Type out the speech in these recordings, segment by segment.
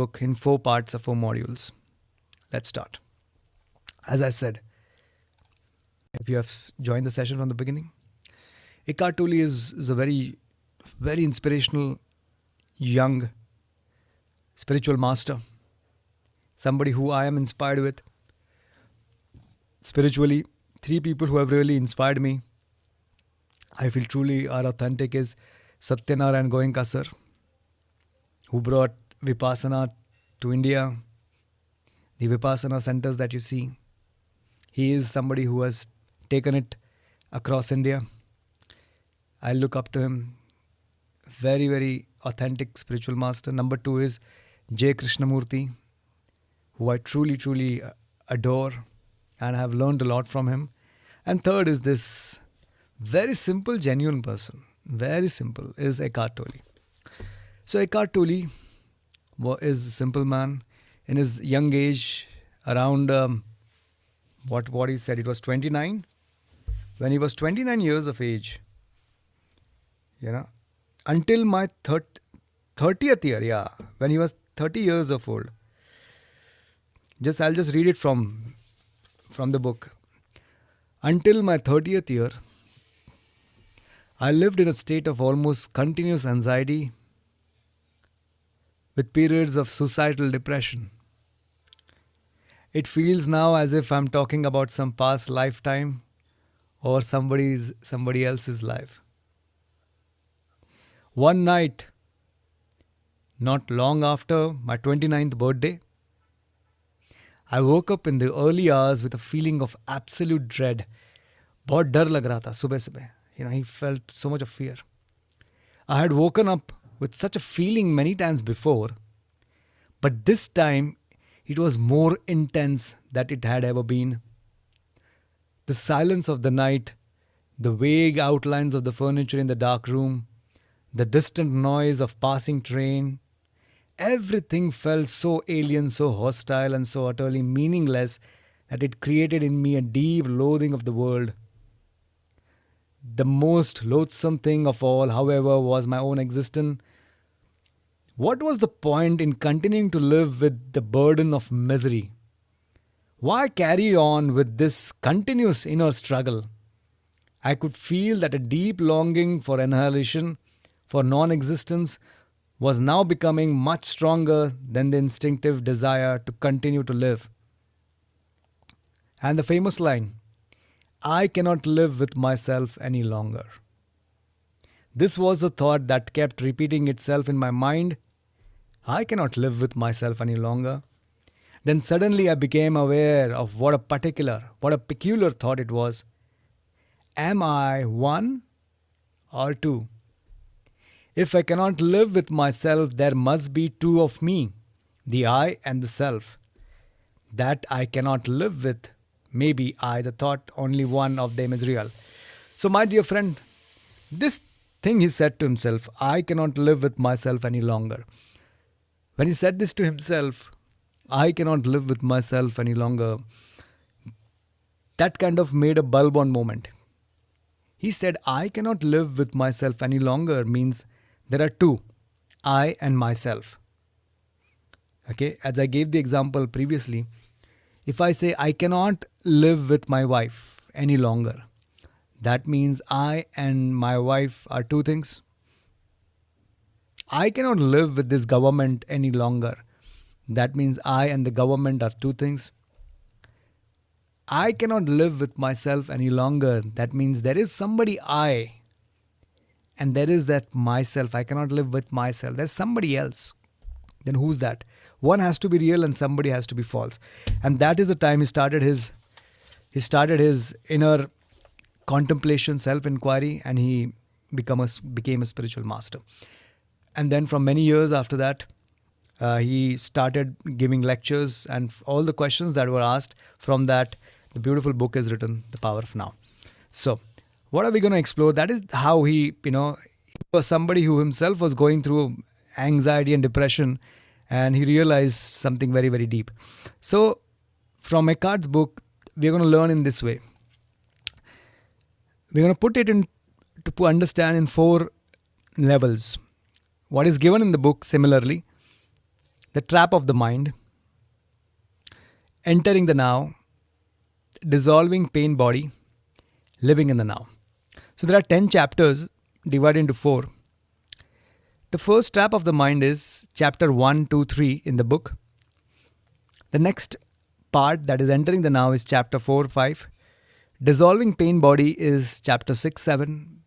book in 4 parts or 4 modules. Let's start. As I said, if you have joined the session from the beginning, Eckhart Tolle is a very, very inspirational young spiritual master, somebody who I am inspired with. Spiritually, 3 people who have really inspired me, I feel truly are authentic, is Satyanarayan Goenka sir, who brought Vipassana to India, the Vipassana centers that you see. He is somebody who has taken it across India. I look up to him. Very, very authentic spiritual master. Number 2 is J. Krishnamurti, who I truly, truly adore and have learned a lot from him. And third is this very simple, genuine person. Very simple, is Eckhart Tolle. So Eckhart Tolle is a simple man. In his young age, around what he said, it was 29. When he was 29 years of age, until my 30th year, when he was 30 years of old. I'll just read it from the book. Until my 30th year, I lived in a state of almost continuous anxiety with periods of suicidal depression. It feels now as if I'm talking about some past lifetime or somebody else's life. One night, not long after my 29th birthday, I woke up in the early hours with a feeling of absolute dread. बहुत डर लग रहा था सुबह. He felt so much of fear. I had woken up with such a feeling many times before, but this time it was more intense than it had ever been. The silence of the night, the vague outlines of the furniture in the dark room, the distant noise of passing train, everything felt so alien, so hostile, and so utterly meaningless that it created in me a deep loathing of the world. The most loathsome thing of all, however, was my own existence. What was the point in continuing to live with the burden of misery? Why carry on with this continuous inner struggle? I could feel that a deep longing for annihilation, for non-existence, was now becoming much stronger than the instinctive desire to continue to live. And the famous line, I cannot live with myself any longer. This was the thought that kept repeating itself in my mind. I cannot live with myself any longer. Then suddenly I became aware of what a peculiar thought it was. Am I one or two? If I cannot live with myself, there must be two of me, the I and the self. That I cannot live with, maybe I, the thought, only one of them is real. So my dear friend, this thing he said to himself, I cannot live with myself any longer. When he said this to himself, I cannot live with myself any longer, that kind of made a bulb on moment. He said, I cannot live with myself any longer means there are two, I and myself. Okay, as I gave the example previously, if I say I cannot live with my wife any longer, that means I and my wife are two things. I cannot live with this government any longer. That means I and the government are two things. I cannot live with myself any longer. That means there is somebody I, and there is that myself. I cannot live with myself. There's somebody else. Then who's that? One has to be real and somebody has to be false. And that is the time he started his inner contemplation, self-inquiry, and he became a spiritual master. And then from many years after that, he started giving lectures, and all the questions that were asked from that, the beautiful book is written, The Power of Now. So what are we going to explore? That is how he was somebody who himself was going through anxiety and depression, and he realized something very, very deep. So from Eckhart's book, we're going to learn in this way. We're going to put it in to understand in 4 levels. What is given in the book similarly The trap of the mind, entering the now, dissolving pain body, living in the now. So there are 10 chapters divided into 4. The first trap of the mind is chapter 1, 2, 3 in the book. The next part, that is entering the now, is chapter 4, 5. Dissolving pain body is chapter 6, 7.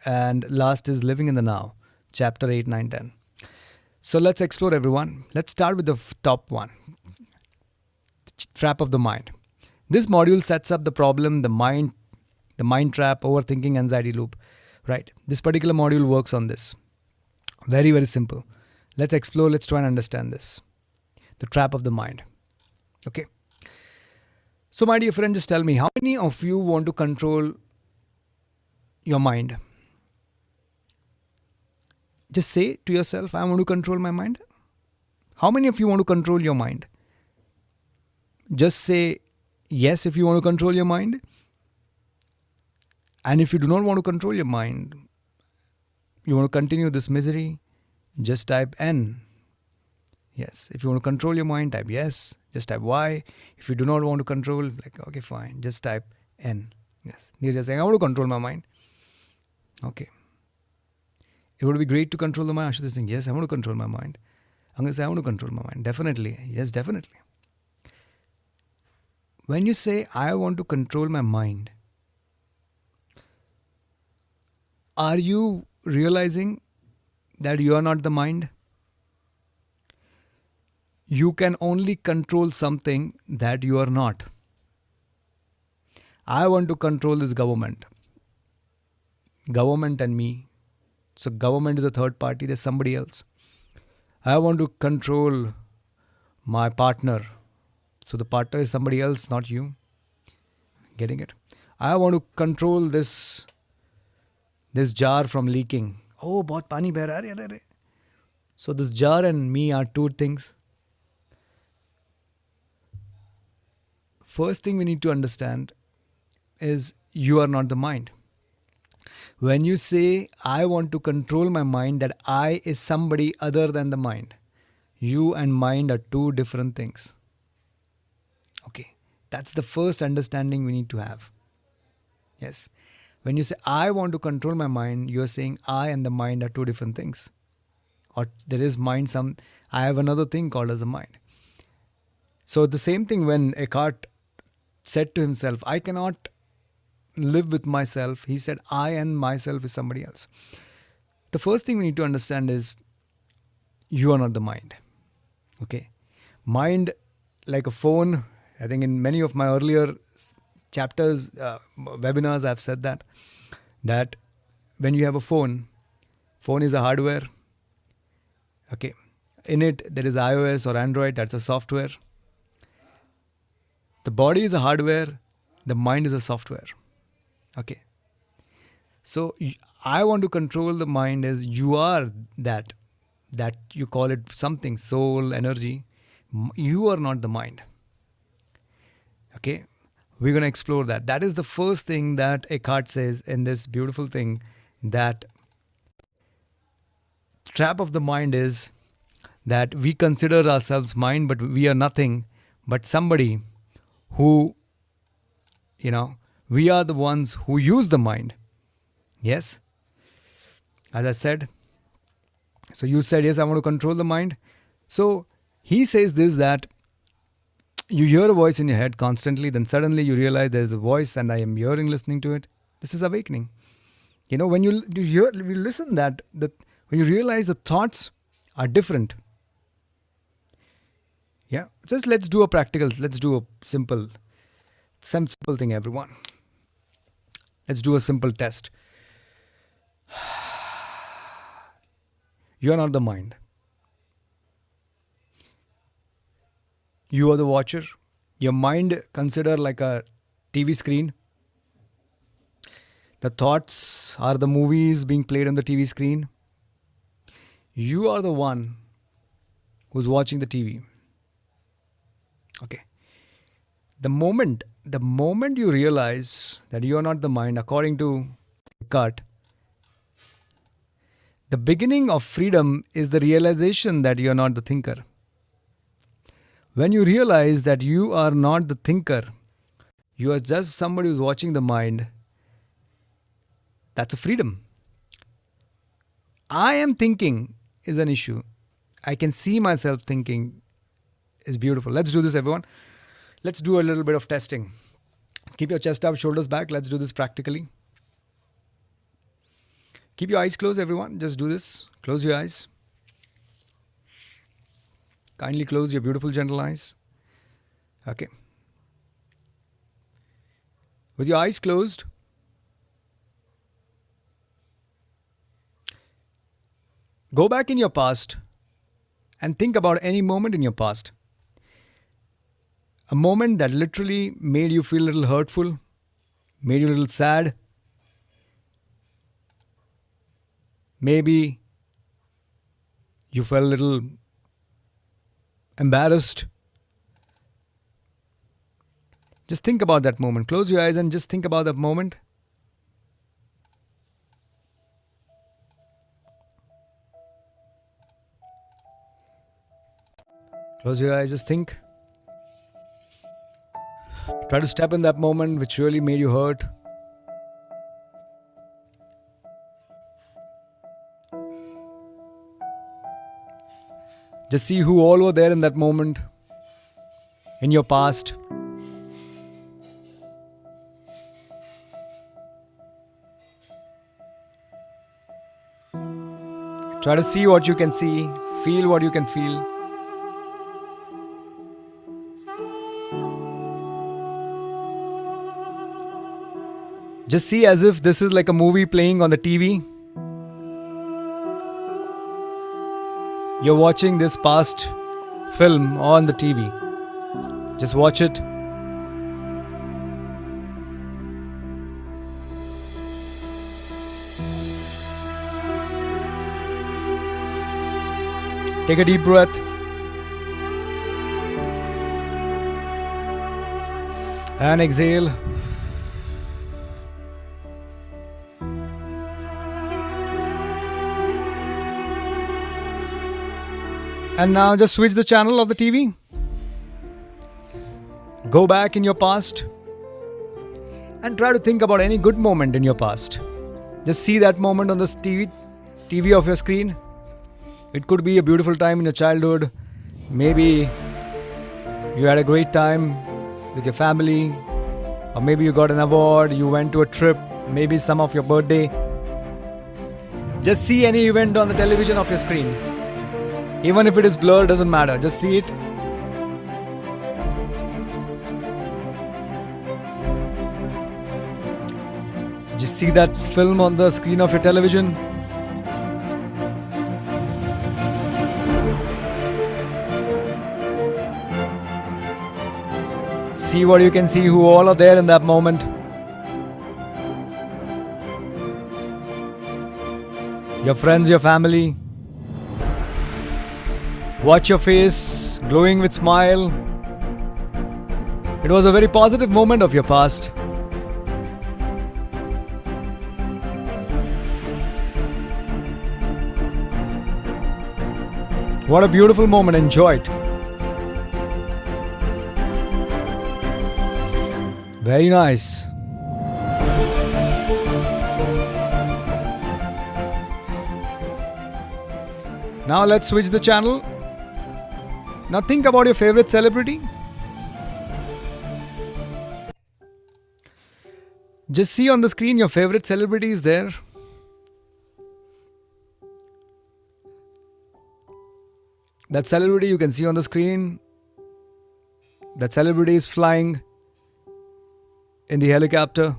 And last is living in the now, chapter 8, 9, 10. So let's explore, everyone. Let's start with the top one, trap of the mind. This module sets up the problem, the mind trap, overthinking, anxiety loop. Right. This particular module works on this. Very, very simple. Let's explore. Let's try and understand this. The trap of the mind. Okay. So, my dear friend, just tell me, how many of you want to control your mind? Just say to yourself, I want to control my mind. How many of you want to control your mind? Just say yes if you want to control your mind. And if you do not want to control your mind, you want to continue this misery, just type N. Yes. If you want to control your mind, type yes. Just type Y. If you do not want to control, like, okay, fine. Just type N. Yes. You're just saying, I want to control my mind. Okay. It would be great to control the mind. Ashutosh is saying, yes, I want to control my mind. I'm going to say, I want to control my mind. Definitely. Yes, definitely. When you say, I want to control my mind, are you realizing that you are not the mind? You can only control something that you are not. I want to control this government. Government and me. So government is a third party, there's somebody else. I want to control my partner. So the partner is somebody else, not you. Getting it? I want to control this jar from leaking. Oh, bahut pani beh raha hai. So this jar and me are two things. First thing we need to understand is you are not the mind. When you say, I want to control my mind, that I is somebody other than the mind. You and mind are two different things. Okay. That's the first understanding we need to have. Yes. When you say, I want to control my mind, you're saying I and the mind are two different things. Or there is mind, I have another thing called as a mind. So the same thing when Eckhart said to himself, I cannot live with myself. He said, I and myself is somebody else. The first thing we need to understand is you are not the mind. Okay. Mind, like a phone, I think in many of my earlier chapters, webinars, I've said that when you have a phone is a hardware. Okay. In it, there is iOS or Android, that's a software. The body is a hardware, the mind is a software. Okay. So I want to control the mind as you are that you call it something, soul, energy. You are not the mind. Okay. We're going to explore that. That is the first thing that Eckhart says in this beautiful thing, that trap of the mind is that we consider ourselves mind, but we are nothing but somebody who, we are the ones who use the mind. Yes. As I said. So you said, yes, I want to control the mind. So he says this, that you hear a voice in your head constantly, then suddenly you realize there's a voice and I am hearing, listening to it. This is awakening. When you listen when you realize the thoughts are different. Yeah. Just let's do a simple thing, everyone. Let's do a simple test. You are not the mind. You are the watcher. Your mind, consider like a TV screen. The thoughts are the movies being played on the TV screen. You are the one who's watching the TV. Okay. The moment you realize that you are not the mind, according to Eckhart, the beginning of freedom is the realization that you are not the thinker. When you realize that you are not the thinker, you are just somebody who's watching the mind, that's a freedom. I am thinking is an issue. I can see myself thinking is beautiful. Let's do this, everyone. Let's do a little bit of testing. Keep your chest up, shoulders back. Let's do this practically. Keep your eyes closed, everyone. Just do this. Close your eyes. Kindly close your beautiful, gentle eyes. Okay. With your eyes closed, go back in your past and think about any moment in your past. A moment that literally made you feel a little hurtful, made you a little sad. Maybe you felt a little embarrassed. Just think about that moment. Close your eyes and just think about that moment. Close your eyes, just think. Try to step in that moment which really made you hurt. Just see who all were there in that moment, in your past. Try to see what you can see, feel what you can feel. Just see as if this is like a movie playing on the TV. You're watching this past film on the TV. Just watch it. Take a deep breath. And exhale. And now just switch the channel of the TV. Go back in your past and try to think about any good moment in your past. Just see that moment on the TV of your screen. It could be a beautiful time in your childhood. Maybe you had a great time with your family. Or maybe you got an award, you went to a trip, maybe some of your birthday. Just see any event on the television of your screen. Even if it is blurred, doesn't matter. Just see it. Just see that film on the screen of your television. See what you can see, who all are there in that moment. Your friends, your family. Watch your face glowing with smile. It was a very positive moment of your past. What a beautiful moment. Enjoy it. Very nice. Now let's switch the channel. Now think about your favorite celebrity. Just see on the screen your favorite celebrity is there. That celebrity you can see on the screen. That celebrity is flying in the helicopter.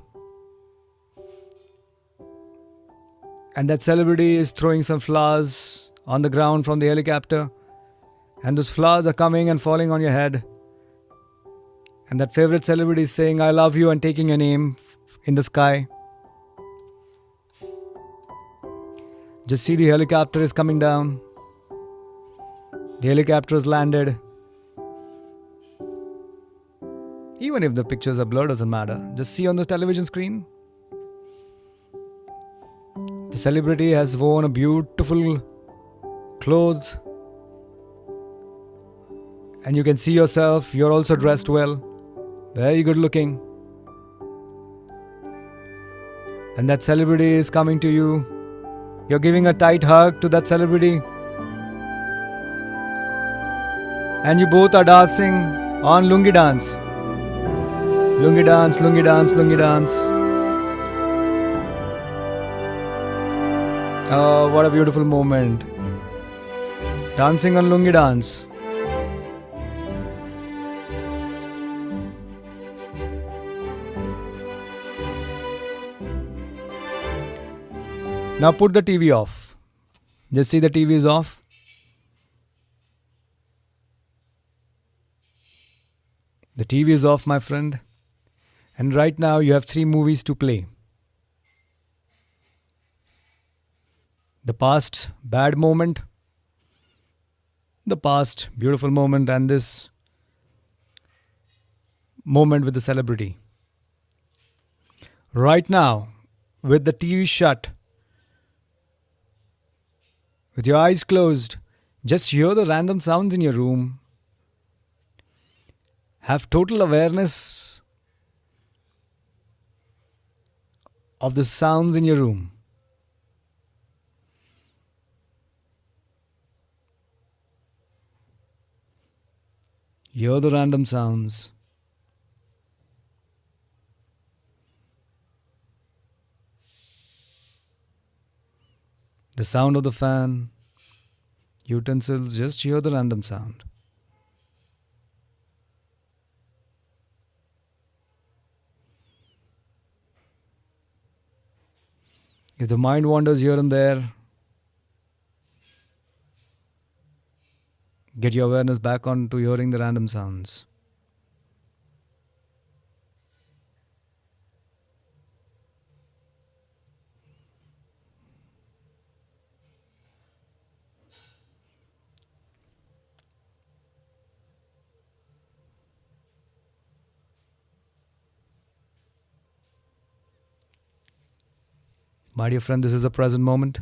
And that celebrity is throwing some flowers on the ground from the helicopter. And those flowers are coming and falling on your head. And that favorite celebrity is saying, I love you, and taking your name in the sky. Just see the helicopter is coming down. The helicopter has landed. Even if the pictures are blurred, doesn't matter. Just see on the television screen. The celebrity has worn a beautiful clothes. And you can see yourself, you're also dressed well, very good looking. And that celebrity is coming to you. You're giving a tight hug to that celebrity. And you both are dancing on lungi dance. Lungi dance, lungi dance, lungi dance. Oh, what a beautiful moment. Dancing on lungi dance. Now put the TV off. Just see the TV is off. The TV is off, my friend. And right now you have 3 movies to play. The past bad moment, the past beautiful moment, and this moment with the celebrity. Right now, with the TV shut, with your eyes closed, just hear the random sounds in your room. Have total awareness of the sounds in your room. Hear the random sounds. The sound of the fan, utensils, just hear the random sound. If the mind wanders here and there, get your awareness back on to hearing the random sounds. My dear friend, this is a present moment.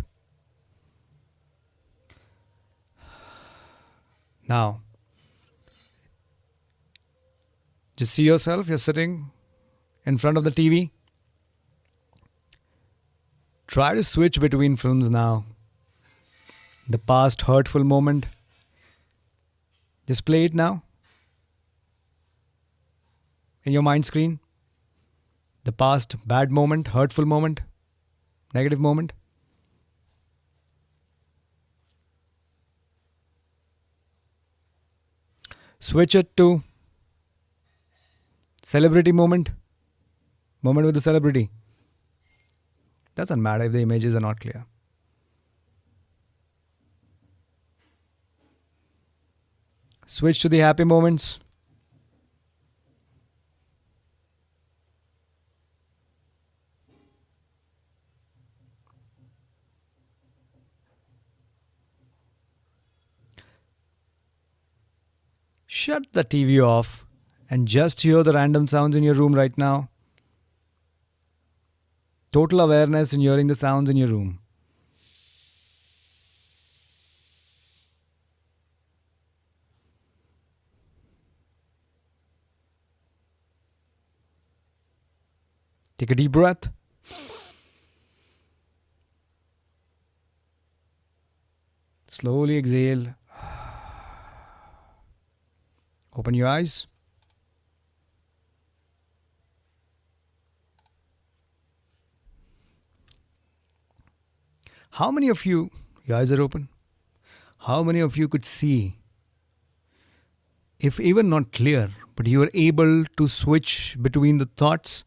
Now, just see yourself, you're sitting in front of the TV. Try to switch between films now. The past hurtful moment. Just play it now. In your mind screen. The past bad moment, hurtful moment, negative moment. Switch it to celebrity moment. Moment with the celebrity. Doesn't matter if the images are not clear. Switch to the happy moments. Shut the TV off and just hear the random sounds in your room right now. Total awareness in hearing the sounds in your room. Take a deep breath. Slowly exhale. Open your eyes. How many of you, your eyes are open? How many of you could see, if even not clear, but you were able to switch between the thoughts?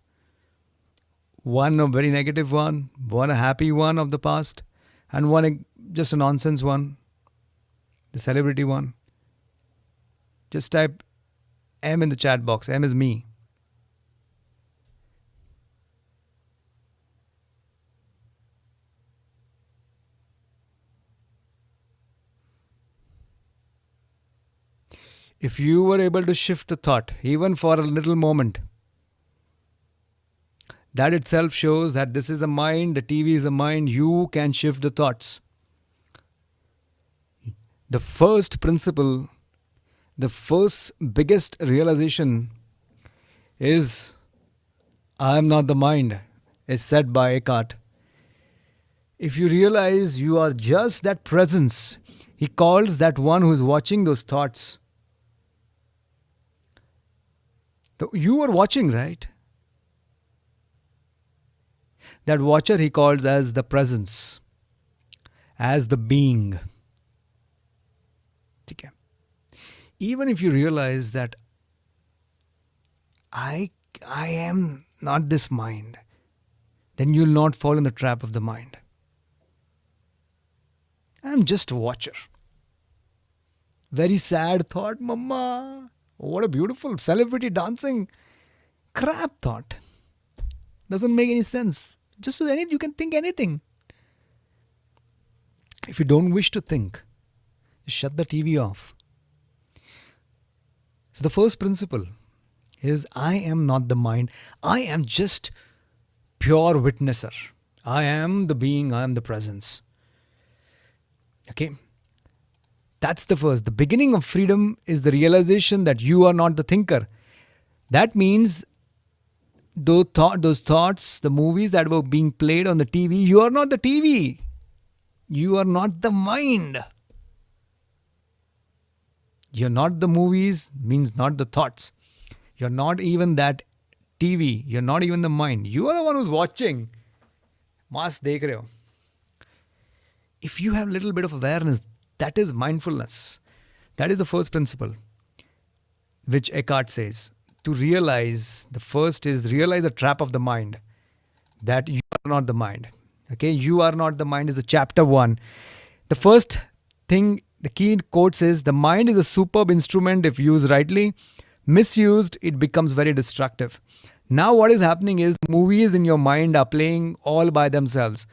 One a very negative one a happy one of the past, and one just a nonsense one, the celebrity one. Just type M in the chat box. M is me. If you were able to shift the thought, even for a little moment, that itself shows that this is a mind, the TV is a mind, you can shift the thoughts. The first principle The first biggest realization is I am not the mind, is said by Eckhart. If you realize you are just that presence, he calls that one who is watching those thoughts. You are watching, right? That watcher he calls as the presence, as the being. Okay. Even if you realize that I am not this mind, then you'll not fall in the trap of the mind. I'm just a watcher. Very sad thought, mama. What a beautiful celebrity dancing. Crap thought. Doesn't make any sense. Just you can think anything. If you don't wish to think, just shut the TV off. So the first principle is I am not the mind. I am just pure witnesser. I am the being. I am the presence. Okay. That's the first. The beginning of freedom is the realization that you are not the thinker. That means those thoughts, the movies that were being played on the TV, you are not the TV. You are not the mind. You're not the movies means not the thoughts. You're not even that TV. You're not even the mind. You are the one who's watching. Maas dekh rahe ho. If you have a little bit of awareness, that is mindfulness. That is the first principle, which Eckhart says. To realize, the first is realize the trap of the mind. That you are not the mind. Okay, you are not the mind is the chapter 1. The first thing, the key quote says, the mind is a superb instrument if used rightly. Misused, it becomes very destructive. Now what is happening is movies in your mind are playing all by themselves.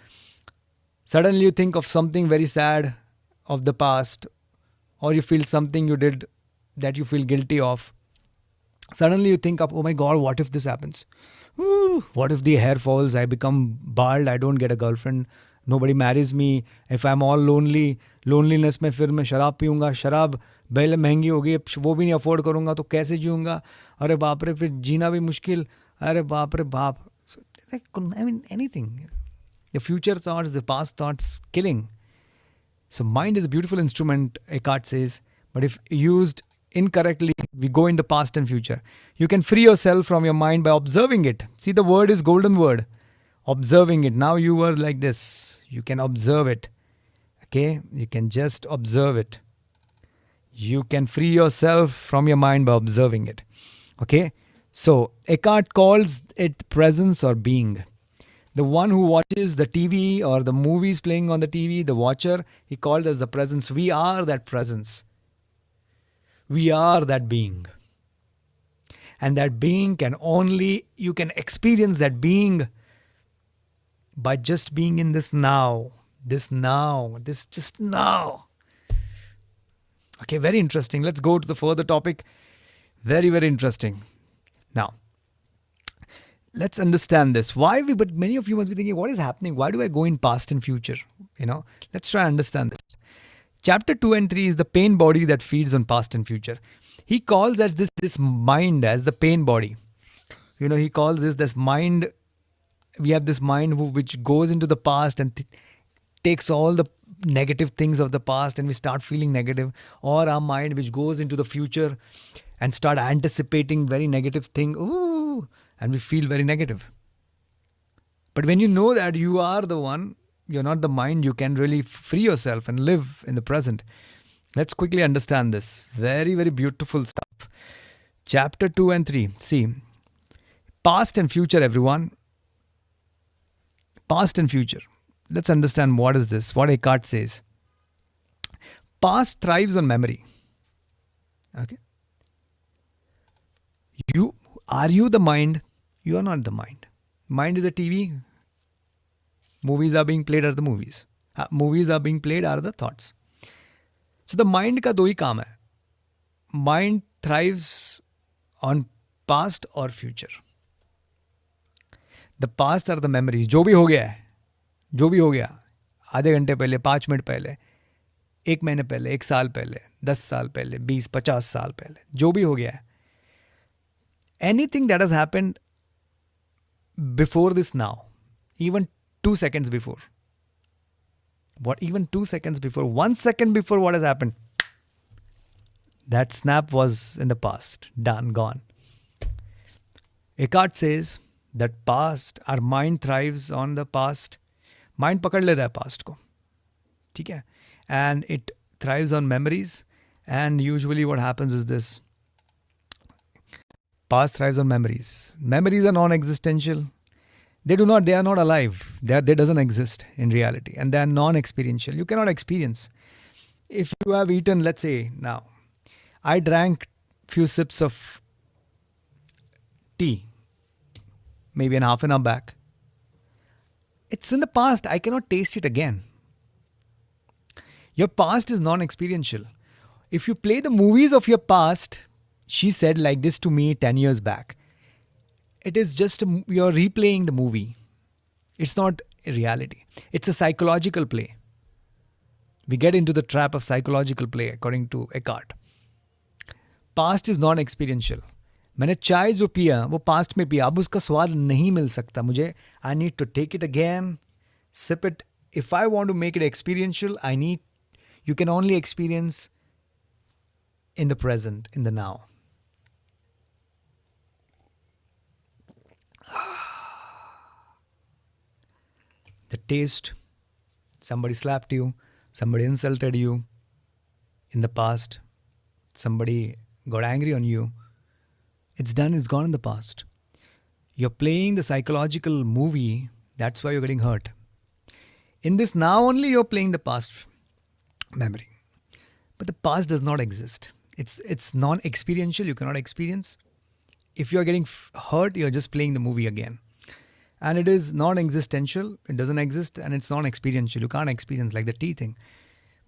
Suddenly you think of something very sad of the past, or you feel something you did that you feel guilty of. Suddenly you think of, oh my God, what if this happens? Ooh, what if the hair falls? I become bald. I don't get a girlfriend. Nobody marries me. If I'm all lonely, loneliness में फिर मैं शराब पीऊँगा. शराब पहले महंगी होगी, वो भी नहीं अफोर्ड करूँगा तो कैसे जीऊँगा? अरे बाप रे, फिर जीना भी मुश्किल. अरे बाप रे बाप. So, I mean, anything. The future thoughts, the past thoughts, killing. So mind is a beautiful instrument, Eckhart says, but if used incorrectly, we go in the past and future. You can free yourself from your mind by observing it. See, the word is golden word. Observing it. Now you were like this. You can observe it. Okay? You can just observe it. You can free yourself from your mind by observing it. Okay? So Eckhart calls it presence or being. The one who watches the TV or the movies playing on the TV, the watcher, he called as the presence. We are that presence. We are that being. And that being you can experience that being by just being in this now. This just now. Okay, very interesting. Let's go to the further topic. Very, very interesting. Now, let's understand this. But many of you must be thinking, what is happening? Why do I go in past and future? Let's try and understand this. Chapter 2 and 3 is the pain body that feeds on past and future. He calls as this mind as the pain body. He calls this mind. We have this mind which goes into the past and takes all the negative things of the past and we start feeling negative. Or our mind which goes into the future and start anticipating very negative thing. Ooh, and we feel very negative. But when you know that you are the one, you're not the mind, you can really free yourself and live in the present. Let's quickly understand this. Very, very beautiful stuff. Chapter 2 and 3. See, past and future, everyone. Past and future. Let's understand what is this, what Eckhart says. Past thrives on memory. Okay. Are you the mind? You are not the mind. Mind is a TV. Movies are being played are the movies. Movies are being played are the thoughts. So the mind का दो ही काम है. Mind thrives on past or future. The past are the memories. जो भी हो गया है, आधे घंटे पहले, 5 मिनट पहले, एक महीने पहले, एक साल पहले, 10 साल पहले, 20-50 साल पहले, जो भी हो गया है, anything that has happened before this now, even 2 seconds before, even 2 seconds before, 1 second before what has happened, that snap was in the past, done, gone. Eckhart says that past, our mind thrives on the past. Mind पकड़ लेता है past को, ठीक है? And it thrives on memories. And usually what happens is this. Past thrives on memories. Memories are non-existential. They are not alive. They doesn't exist in reality. And they are non-experiential. You cannot experience. If you have eaten, let's say now, I drank few sips of tea, maybe an half an hour back. It's in the past. I cannot taste it again. Your past is non-experiential. If you play the movies of your past, she said like this to me 10 years back. It is just, you're replaying the movie. It's not a reality. It's a psychological play. We get into the trap of psychological play according to Eckhart. Past is non-experiential. मैंने चाय जो पिया वो past में पिया, अब उसका स्वाद नहीं मिल सकता मुझे. I need to take it again, sip it. If I want to make it experiential, you can only experience in the present, in the now. The taste, somebody slapped you, somebody insulted you in the past, somebody got angry on you. It's done, it's gone in the past. You're playing the psychological movie, that's why you're getting hurt. In this now only you're playing the past memory. But the past does not exist. It's non-experiential, you cannot experience. If you're getting hurt, you're just playing the movie again. And it is non-existential, it doesn't exist, and it's non-experiential. You can't experience, like the tea thing.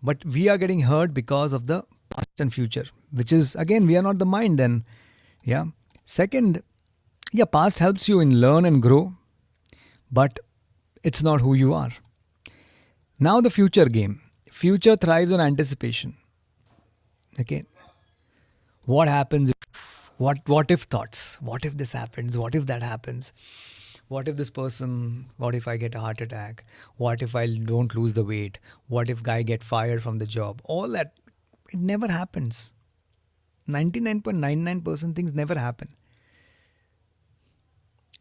But we are getting hurt because of the past and future, which is, again, we are not the mind then. Yeah. Second, past helps you in learn and grow, but it's not who you are. Now the future game. Future thrives on anticipation. Okay. What happens if, what if thoughts? What if this happens? What if that happens? What if this person, what if I get a heart attack? What if I don't lose the weight? What if guy get fired from the job? All that, it never happens. 99.99% things never happen.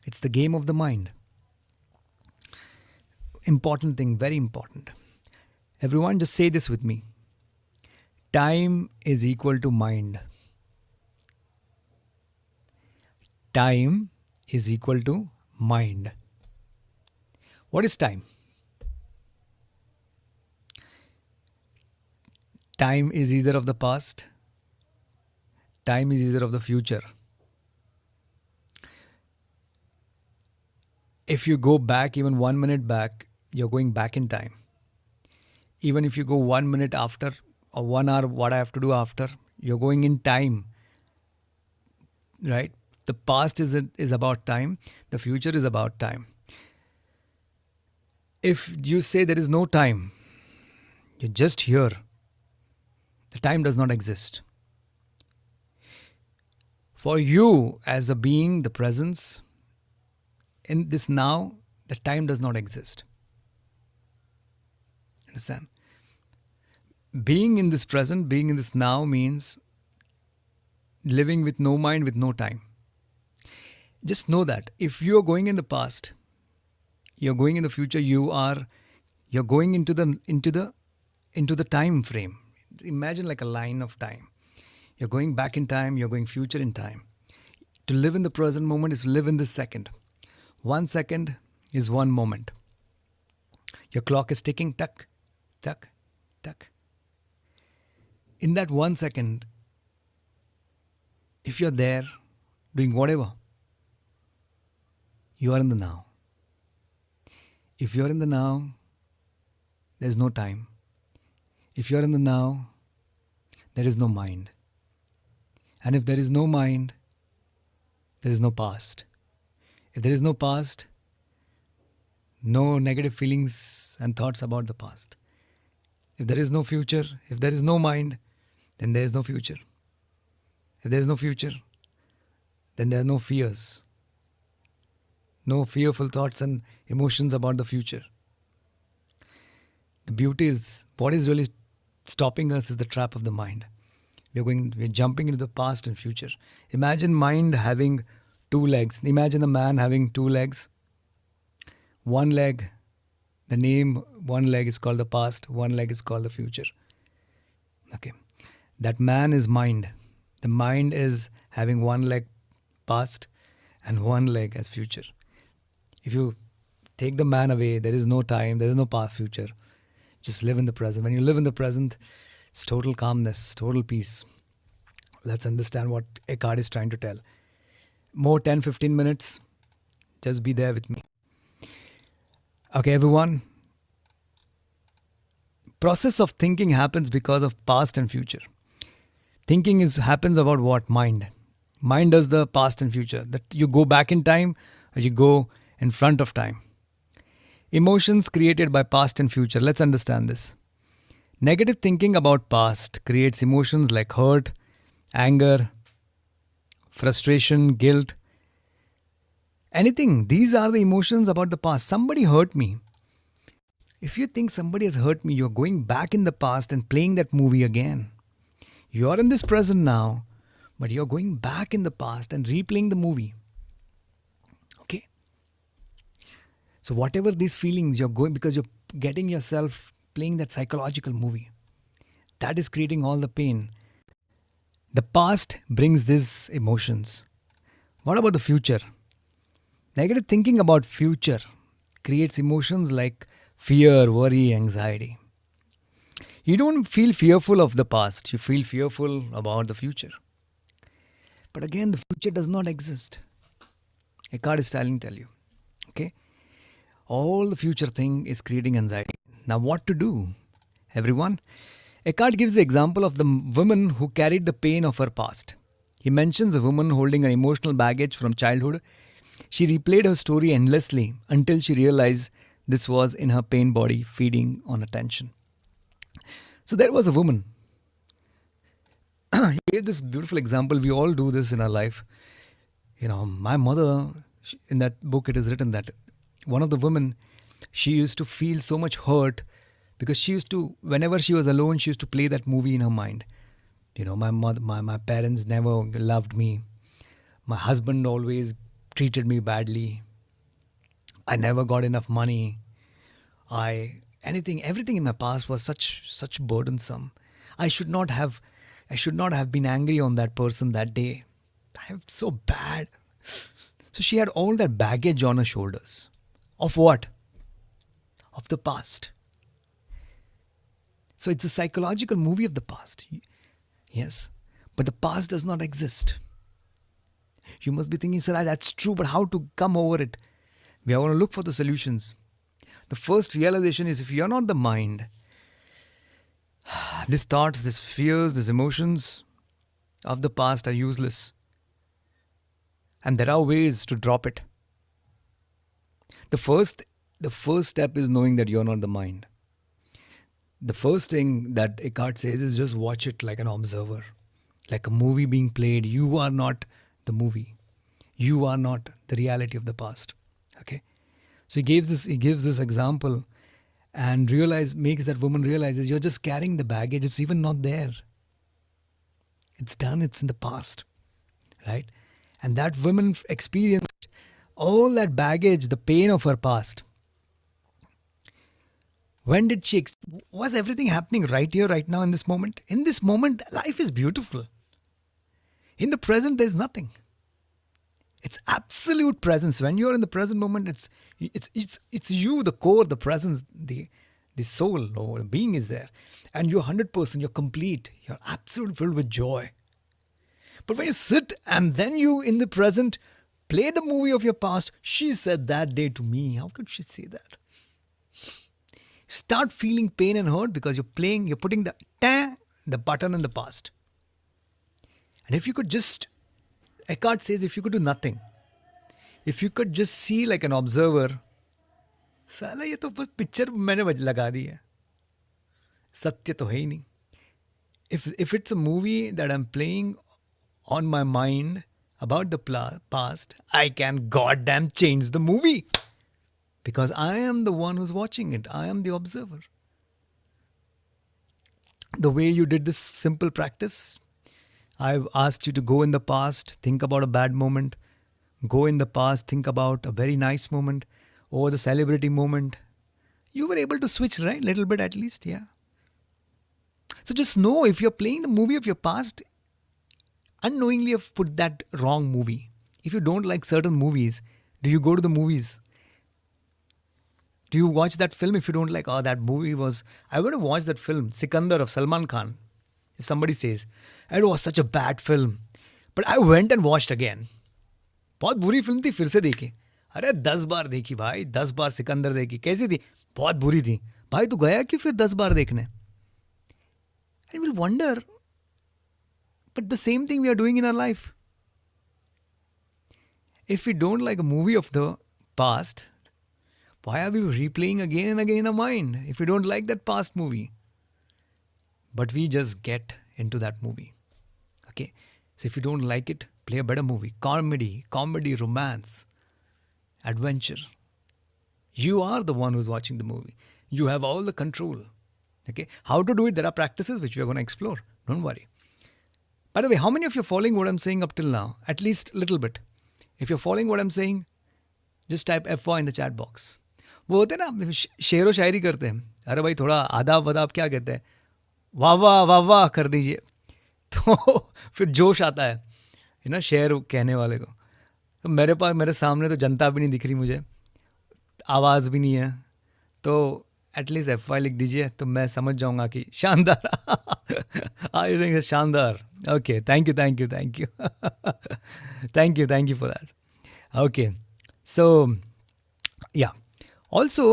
It's the game of the mind. Important thing, very important. Everyone just say this with me. Time is equal to mind. Time is equal to mind. What is time? Time is either of the past. Time is either of the future. If you go back even 1 minute back, you're going back in time. Even if you go 1 minute after or 1 hour, what I have to do after, you're going in time. Right? The past is about time. The future is about time. If you say there is no time, you're just here. The time does not exist. For you as a being, the presence, in this now, the time does not exist. Understand? Being in this present, being in this now means living with no mind, with no time. Just know that if you're going in the past, you're going in the future, you're going into the time frame. Imagine like a line of time. You're going back in time, you're going future in time. To live in the present moment is to live in this second. 1 second is 1 moment. Your clock is ticking, tuck, tuck, tuck. In that 1 second, if you're there doing whatever, you are in the now. If you're in the now, there's no time. If you're in the now, there is no mind. And if there is no mind, there is no past. If there is no past, no negative feelings and thoughts about the past. If there is no future, if there is no mind, then there is no future. If there is no future, then there are no fears, no fearful thoughts and emotions about the future. The beauty is, what is really stopping us is the trap of the mind. We're jumping into the past and future. Imagine mind having two legs. Imagine a man having two legs. One leg, the name, one leg is called the past, one leg is called the future. Okay. That man is mind. The mind is having one leg past and one leg as future. If you take the man away, there is no time, there is no past, future. Just live in the present. When you live in the present, it's total calmness, total peace. Let's understand what Eckhart is trying to tell. More 10-15 minutes. Just be there with me. Okay, everyone. Process of thinking happens because of past and future. Thinking happens about what? Mind. Mind does the past and future. That you go back in time or you go in front of time. Emotions created by past and future. Let's understand this. Negative thinking about past creates emotions like hurt, anger, frustration, guilt, anything. These are the emotions about the past. Somebody hurt me. If you think somebody has hurt me, you're going back in the past and playing that movie again. You're in this present now, but you're going back in the past and replaying the movie. Okay? So whatever these feelings you're going, because you're getting yourself playing that psychological movie, that is creating all the pain. The past brings these emotions. What about the future? Negative thinking about future creates emotions like fear, worry, anxiety. You don't feel fearful of the past. You feel fearful about the future. But again, the future does not exist. Eckhart is trying to tell you. Okay? All the future thing is creating anxiety. Now what to do, everyone? Eckhart gives the example of the woman who carried the pain of her past. He mentions a woman holding an emotional baggage from childhood. She replayed her story endlessly until she realized this was in her pain body feeding on attention. So there was a woman. He gave this beautiful example. We all do this in our life. You know, my mother, in that book it is written that one of the women, she used to feel so much hurt because she used to, whenever she was alone, she used to play that movie in her mind. You know, my parents never loved me. My husband always treated me badly. I never got enough money. Everything in my past was such burdensome. I should not have been angry on that person that day. I'm so bad. So she had all that baggage on her shoulders. Of what? Of the past. So it's a psychological movie of the past. Yes. But the past does not exist. You must be thinking, sir, that's true, but how to come over it? We are going to look for the solutions. The first realization is if you're not the mind, these thoughts, these fears, these emotions of the past are useless. And there are ways to drop it. The first step is knowing that you're not the mind. The first thing that Eckhart says is just watch it like an observer. Like a movie being played. You are not the movie. You are not the reality of the past. Okay? So he gives this example and makes that woman realize you're just carrying the baggage. It's even not there. It's done. It's in the past. Right? And that woman experienced all that baggage, the pain of her past. When did she, was everything happening right here, right now in this moment? In this moment, life is beautiful. In the present, there's nothing. It's absolute presence. When you're in the present moment, it's you, the core, the presence, the soul or the being is there. And you're 100%, you're complete. You're absolutely filled with joy. But when you sit and then you, in the present, play the movie of your past, she said that day to me. How could she say that? Start feeling pain and hurt because you're putting the button in the past. And if you could just, Eckhart says, if you could do nothing, if you could just see like an observer, साला ये तो बस picture मैंने लगा दी है. सत्य तो है ही नहीं. If it's a movie that I'm playing on my mind about the past, I can goddamn change the movie because I am the one who's watching it. I am the observer. The way you did this simple practice, I've asked you to go in the past, think about a bad moment, go in the past, think about a very nice moment, or the celebrity moment. You were able to switch, right? Little bit at least, yeah. So just know if you're playing the movie of your past, unknowingly you've put that wrong movie. If you don't like certain movies, do you go to the movies? Do you watch that film if you don't like, oh, that movie was... I would have watched that film, Sikandar of Salman Khan. If somebody says, it was such a bad film. But I went and watched again. बहुत बुरी film थी, फिर से देखी. अरे 10 बार देखी भाई, 10 बार सिकंदर देखी. कैसी थी? बहुत बुरी थी. भाई तू गया क्यों फिर 10 बार देखने? And we'll wonder, but the same thing we are doing in our life. If we don't like a movie of the past, why are we replaying again and again in our mind if we don't like that past movie? But we just get into that movie. Okay? So if you don't like it, play a better movie. Comedy, romance, adventure. You are the one who's watching the movie. You have all the control. Okay? How to do it? There are practices which we are going to explore. Don't worry. By the way, how many of you are following what I'm saying up till now? At least a little bit. If you're following what I'm saying, just type F4 in the chat box. वो होते हैं ना, शेर व शायरी करते हैं. अरे भाई थोड़ा आदाब वदाब क्या कहते हैं, वाह वाह वाह वाह कर दीजिए, तो फिर जोश आता है ना शेर कहने वाले को. तो मेरे सामने तो जनता भी नहीं दिख रही, मुझे आवाज़ भी नहीं है, तो एटलीस्ट F5 लिख दीजिए तो मैं समझ जाऊंगा कि शानदार. आई थिंक शानदार. Okay, thank you thank you for that. Okay, so yeah. Also,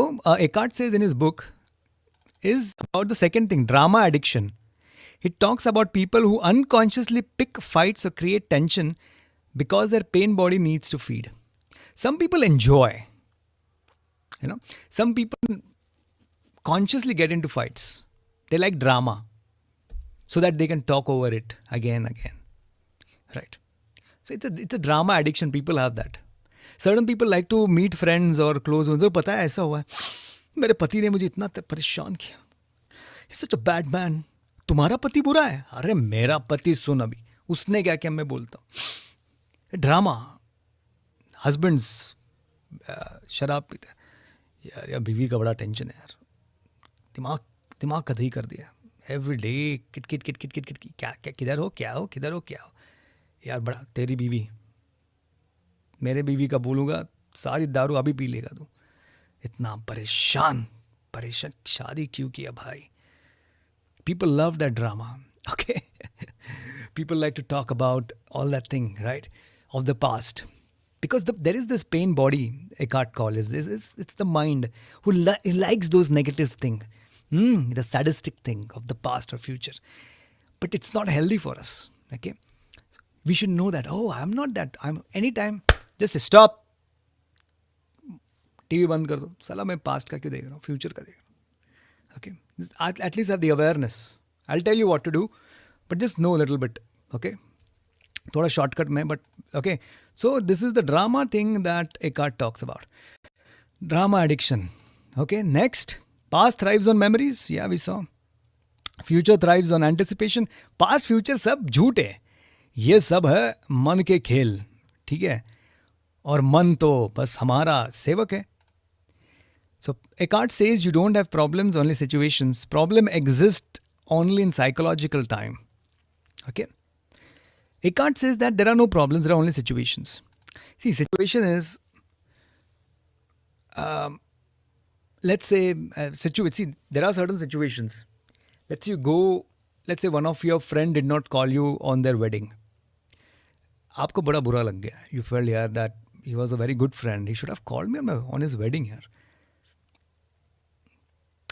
Eckhart says in his book is about the second thing, drama addiction. He talks about people who unconsciously pick fights or create tension because their pain body needs to feed. Some people enjoy, some people consciously get into fights. They like drama so that they can talk over it again and again. Right? So it's a drama addiction. People have that. Certain people like to meet friends or close ones. पता है ऐसा हुआ है, मेरे पति ने मुझे इतना परेशान किया. He's such a bad man. तुम्हारा पति बुरा है? अरे मेरा पति सुन अभी, उसने क्या किया मैं बोलता हूँ. ड्रामा. हस्बैंड्स शराब पीते हैं. यार बीवी का बड़ा टेंशन है यार, दिमाग कतई कर दिया. Every day kit kit kit kit kit kit क्या किधर हो क्या हो किधर हो क्या हो. यार बड़ा तेरी बीवी, मेरे बीवी का बोलूँगा सारी दारू अभी पी लेगा तू. इतना परेशान शादी क्यों किया भाई. People love that drama. Okay. People like to talk about all that thing, right, of the past. Because there is this pain body, Eckhart Tolle, it's the mind who likes those negative things, the sadistic thing of the past or future. But it's not healthy for us. Okay. We should know that, I'm not that. I'm anytime, just stop. TV बंद कर दो, साला मैं past का क्यों देख रहा हूँ, फ्यूचर का देख रहा हूँ. Okay, at least have the awareness. I'll tell you what to do, but just know a little bit. Okay, थोड़ा shortcut में, but okay. So this is the drama thing that Eckhart talks about. Drama addiction. Okay, next, past thrives on memories. Yeah, we saw. Future thrives on anticipation. Past, future सब झूठ है. ये सब है मन के खेल. ठीक है, और मन तो बस हमारा सेवक है. So Eckhart says you don't have problems, only situations. Problem exists only in psychological time. Okay. Eckhart says that there are no problems, there are only situations. See, situation is, let's say, see, there are certain situations. Let's say you go, let's say one of your friend did not call you on their wedding. आपको बड़ा बुरा लग गया. You felt here that he was a very good friend. He should have called me on his wedding here.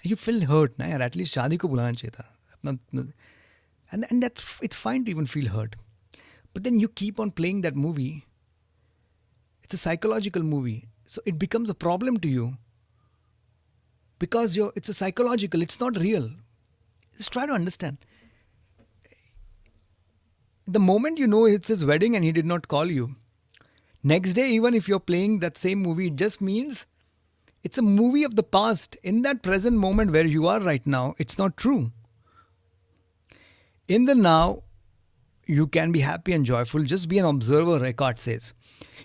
You feel hurt, na yaar, at least शादी को बुलाना चाहिए था. And that it's fine to even feel hurt. But then you keep on playing that movie. It's a psychological movie. So it becomes a problem to you. Because it's a psychological, it's not real. Just try to understand. The moment you know it's his wedding and he did not call you, next day, even if you're playing that same movie, it just means it's a movie of the past. In that present moment where you are right now, it's not true. In the now, you can be happy and joyful. Just be an observer, Eckhart says.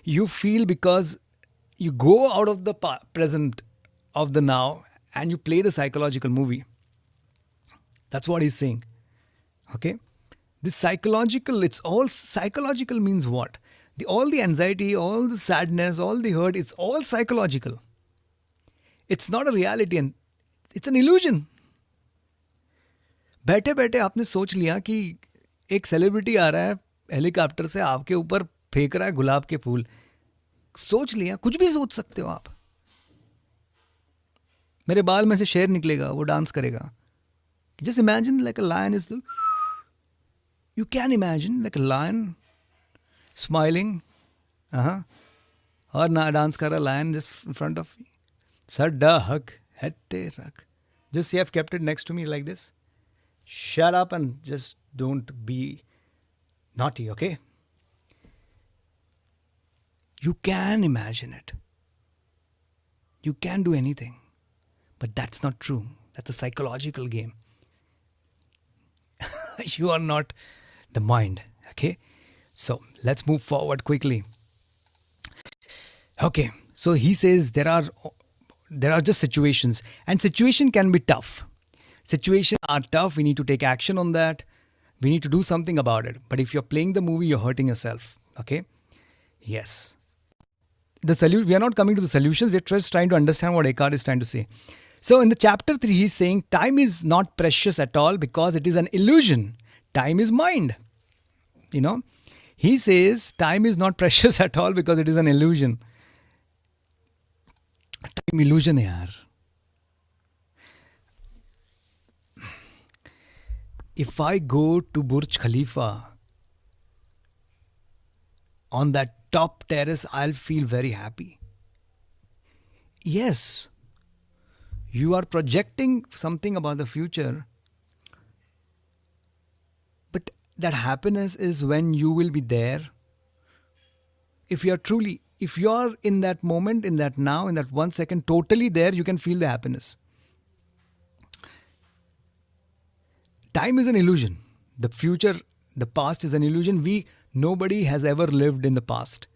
You feel because you go out of the present of the now and you play the psychological movie. That's what he's saying. Okay? This psychological, it's all psychological means what? All the anxiety, all the sadness, all the hurt, it's all psychological. It's not a reality and it's an illusion. बैठे बैठे आपने सोच लिया कि एक celebrity आ रहा है helicopter से आपके ऊपर फेंक रहा है गुलाब के फूल. सोच लिया, कुछ भी सोच सकते हो आप. मेरे बाल में से शेर निकलेगा, वो डांस करेगा. Just imagine like a lion is. You can imagine like a lion smiling. और ना डांस कर रहा lion just in front of me. Sadhosh, hette rak. Just you have kept it next to me like this. Shut up and just don't be naughty, okay? You can imagine it. You can do anything. But that's not true. That's a psychological game. You are not the mind, okay? So let's move forward quickly. Okay, so he says there are just situations, and situation can be tough. Situations are tough. We need to take action on that. We need to do something about it. But if you're playing the movie, you're hurting yourself. Okay? Yes. We are not coming to the solutions. We're just trying to understand what Eckhart is trying to say. So in the chapter 3, he's saying time is not precious at all because it is an illusion. Time is mind. You know? He says time is not precious at all because it is an illusion. Time illusion hai yaar. If I go to Burj Khalifa, on that top terrace, I'll feel very happy. Yes, you are projecting something about the future. But that happiness is when you will be there. If you are in that moment, in that now, in that 1 second, totally there, you can feel the happiness. Time is an illusion. The future, the past is an illusion. Nobody has ever lived in the past.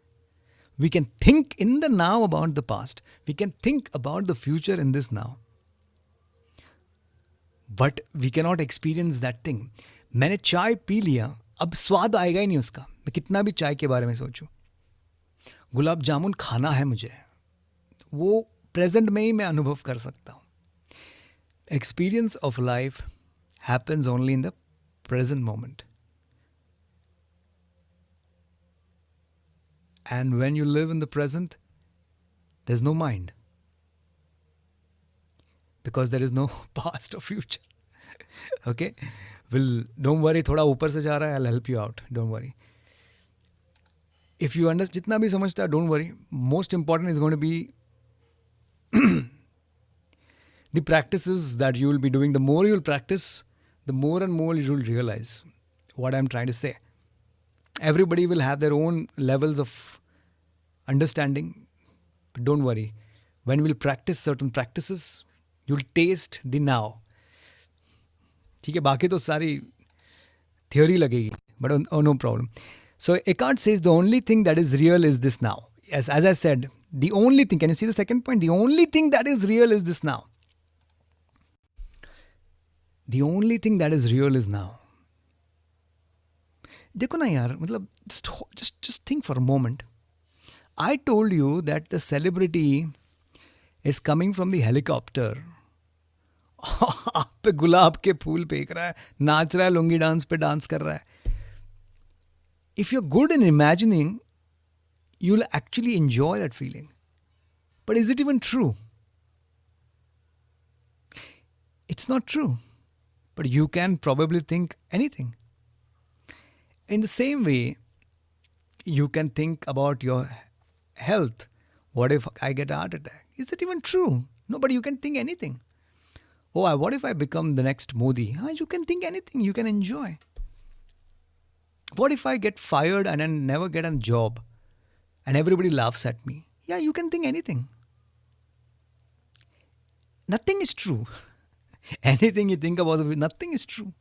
We can think in the now about the past. We can think about the future in this now. But we cannot experience that thing. मैंने चाय P लिया, अब स्वाद आएगा ही नहीं उसका. मैं कितना भी चाय के बारे में सोचूं. गुलाब जामुन खाना है मुझे. वो प्रेजेंट में ही मैं अनुभव कर सकता हूँ. Experience of life happens only in the present moment. And when you live in the present, there's no mind. Because there is no past or future. Okay? Well, don't worry, thoda upar se ja raha hai, I'll help you out. Don't worry. If you understand, jitna bhi samajhta, don't worry. Most important is going to be the practices that you will be doing. The more you will practice, the more and more you will realize what I'm trying to say. Everybody will have their own levels of understanding. But don't worry. When we'll practice certain practices, you'll taste the now. ठीक है, बाकी तो सारी theory लगेगी. But no problem. So Eckhart says the only thing that is real is this now. Yes, as I said, the only thing, can you see the second point? The only thing that is real is this now. The only thing that is real is now. देखो ना यार, मतलब just think for a moment. I told you that the celebrity is coming from the helicopter. आप पे गुलाब के फूल फेंक रहा है, नाच रहा है, लुंगी डांस पे डांस कर रहा है. If you're good in imagining, you'll actually enjoy that feeling. But is it even true? It's not true. But you can probably think anything. In the same way, you can think about your health. What if I get a heart attack? Is it even true? No, but you can think anything. Oh, what if I become the next Modi? You can think anything, you can enjoy. What if I get fired and then never get a job and everybody laughs at me? Yeah, you can think anything. Nothing is true. Anything you think about, nothing is true.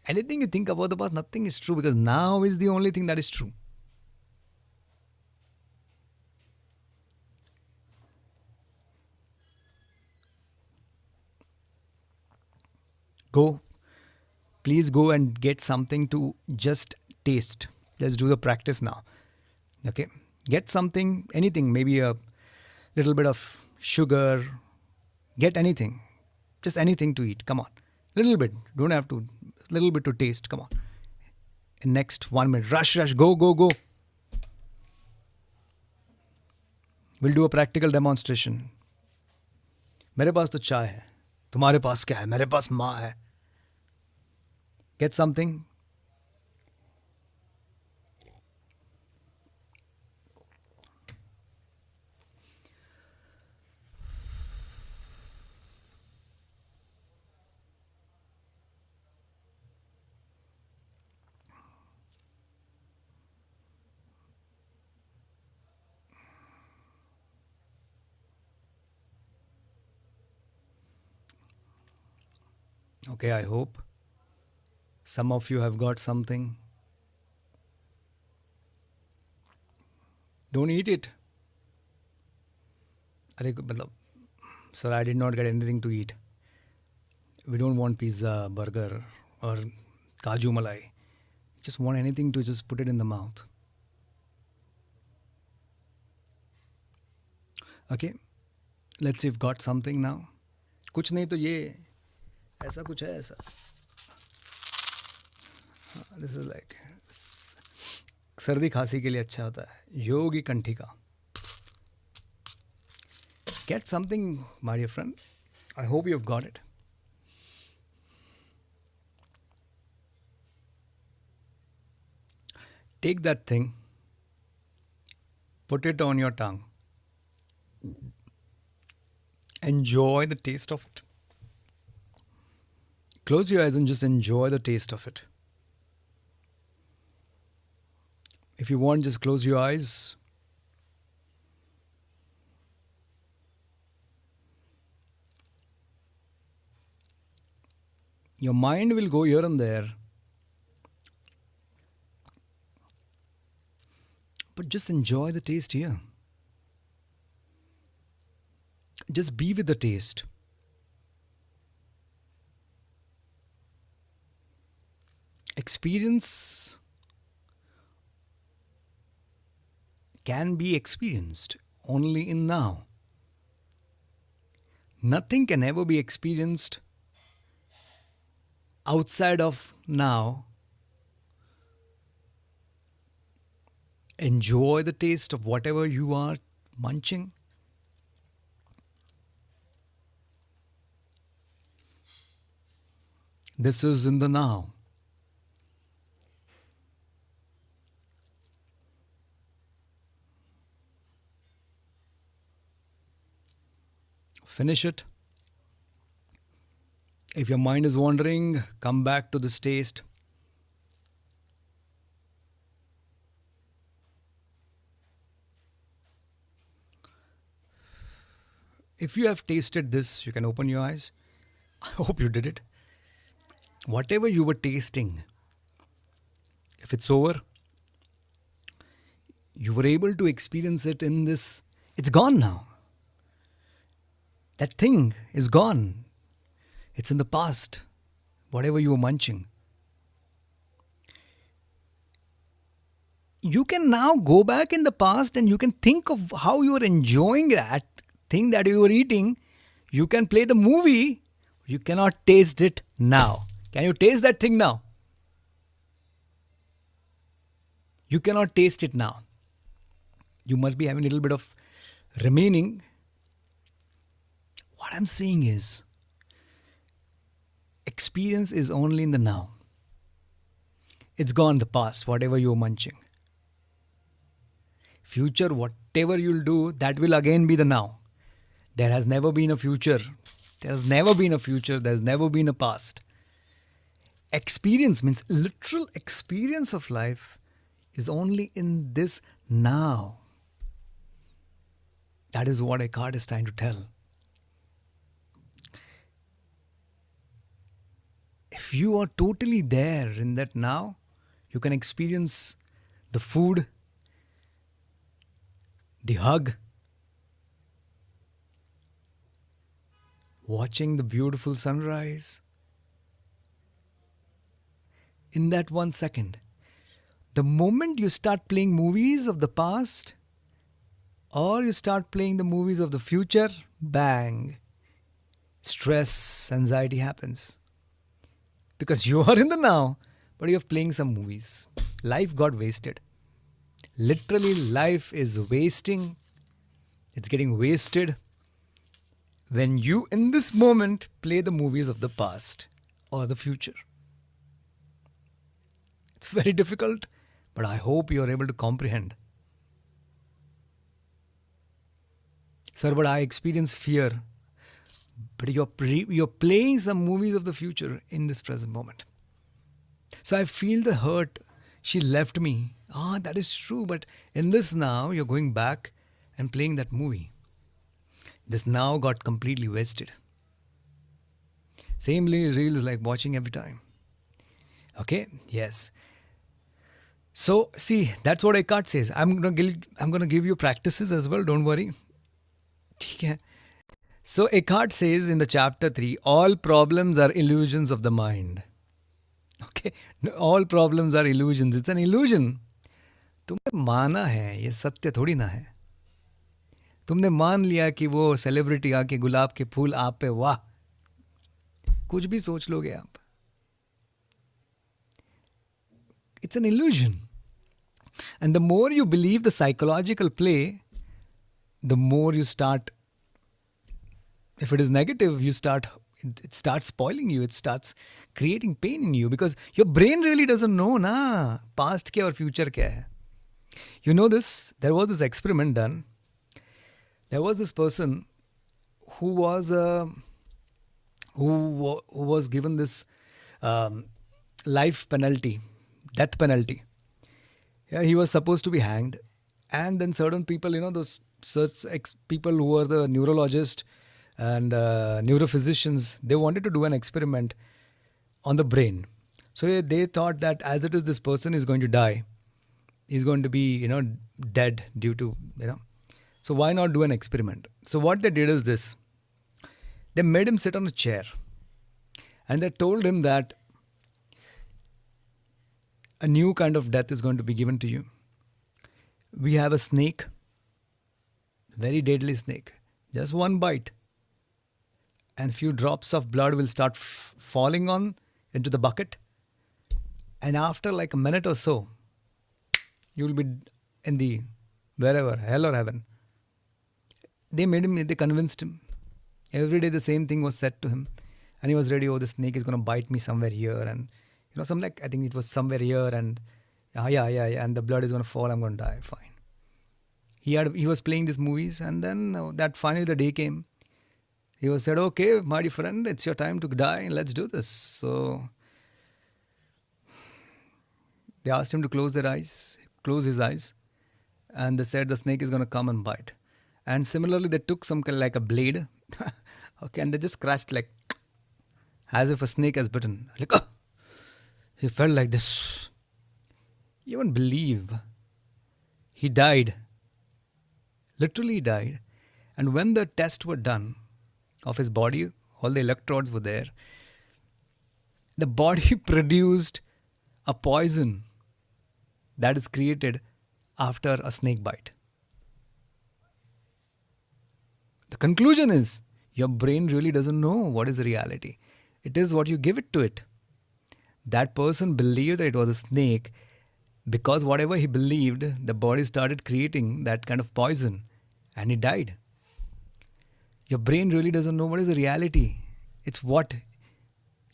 Anything you think about the past, nothing is true because now is the only thing that is true. Go. Please go and get something to just taste. Let's do the practice now. Okay. Get something, anything, maybe a little bit of sugar. Get anything. Just anything to eat. Come on. Little bit. Don't have to. Little bit to taste. Come on. In next 1 minute. Rush, rush. Go, go, go. We'll do a practical demonstration. मेरे पास तो चाय है. तुम्हारे पास क्या है? मेरे पास माँ है. Get something. Okay, I hope some of you have got something. Don't eat it. अरे मतलब, sir, I did not get anything to eat. We don't want pizza, burger, or kaju malai. Just want anything to just put it in the mouth. Okay, let's see if got something now. कुछ नहीं तो ये ऐसा कुछ है ऐसा. This is like सर्दी खांसी के लिए अच्छा होता है. योगी कंठिका. Get something, my dear friend. I hope you've got it. Take that thing, put it on your tongue. Enjoy the taste of it. Close your eyes and just enjoy the taste of it. If you want, just close your eyes. Your mind will go here and there. But just enjoy the taste here. Just be with the taste. Experience can be experienced only in now. Nothing can ever be experienced outside of now. Enjoy the taste of whatever you are munching. This is in the now. Finish it. If your mind is wandering, come back to this taste. If you have tasted this, you can open your eyes. I hope you did it. Whatever you were tasting, if it's over, you were able to experience it in this. It's gone now. That thing is gone. It's in the past. Whatever you were munching. You can now go back in the past and you can think of how you were enjoying that thing that you were eating. You can play the movie. You cannot taste it now. Can you taste that thing now? You cannot taste it now. You must be having a little bit of remaining. What I'm saying is, experience is only in the now. It's gone, the past, whatever you're munching. Future, whatever you'll do, that will again be the now. There has never been a future. There's never been a future, there's never been a past. Experience means literal experience of life is only in this now. That is what Eckhart is trying to tell. If you are totally there in that now, you can experience the food, the hug, watching the beautiful sunrise. In that 1 second, the moment you start playing movies of the past or you start playing the movies of the future, bang, stress, anxiety happens. Because you are in the now, but you're playing some movies. Life got wasted. Literally, life is wasting. It's getting wasted when you, in this moment, play the movies of the past or the future. It's very difficult, but I hope you are able to comprehend. Sir, but I experience fear. But you're playing some movies of the future in this present moment. So I feel the hurt. She left me. That is true. But in this now, you're going back and playing that movie. This now got completely wasted. Same reel is like watching every time. Okay? Yes. So, see, that's what Eckhart says. I'm gonna give you practices as well. Don't worry. Okay. So Eckhart says in the chapter 3, all problems are illusions of the mind. Okay, all problems are illusions. It's an illusion. तुमने माना है, ये सत्य थोड़ी ना है. तुमने मान लिया कि वो सेलिब्रिटी आके गुलाब के फूल आप पे वाह, कुछ भी सोच लोगे आप. It's an illusion. And the more you believe the psychological play, the more you start. If it is negative, it starts spoiling you. It starts creating pain in you because your brain really doesn't know na past kya or future kya hai. You know this? There was this experiment done. There was this person who was given this life penalty, death penalty. Yeah, he was supposed to be hanged, and then certain people, those people who were the neurologists and neurophysicians, they wanted to do an experiment on the brain. So they thought that as it is, this person is going to die. He's going to be, dead due to, So why not do an experiment? So what they did is this. They made him sit on a chair. And they told him that a new kind of death is going to be given to you. We have a snake, very deadly snake. Just one bite. And few drops of blood will start falling on into the bucket. And after like a minute or so, you will be in the wherever, hell or heaven. They convinced him. Every day the same thing was said to him. And he was ready, the snake is going to bite me somewhere here. And, something like, I think it was somewhere here. And, yeah. And the blood is going to fall, I'm going to die. Fine. He was playing these movies. And then that finally the day came. He was said, okay, my friend, it's your time to die. Let's do this. So they asked him to close his eyes. And they said the snake is going to come and bite. And similarly, they took some kind of like a blade. Okay, and they just scratched like as if a snake has bitten. Like, oh! He felt like this. You won't believe. He died. Literally died. And when the tests were done of his body, all the electrodes were there. The body produced a poison that is created after a snake bite. The conclusion is, your brain really doesn't know what is the reality. It is what you give it to it. That person believed that it was a snake because whatever he believed, the body started creating that kind of poison and he died. Your brain really doesn't know what is the reality. It's what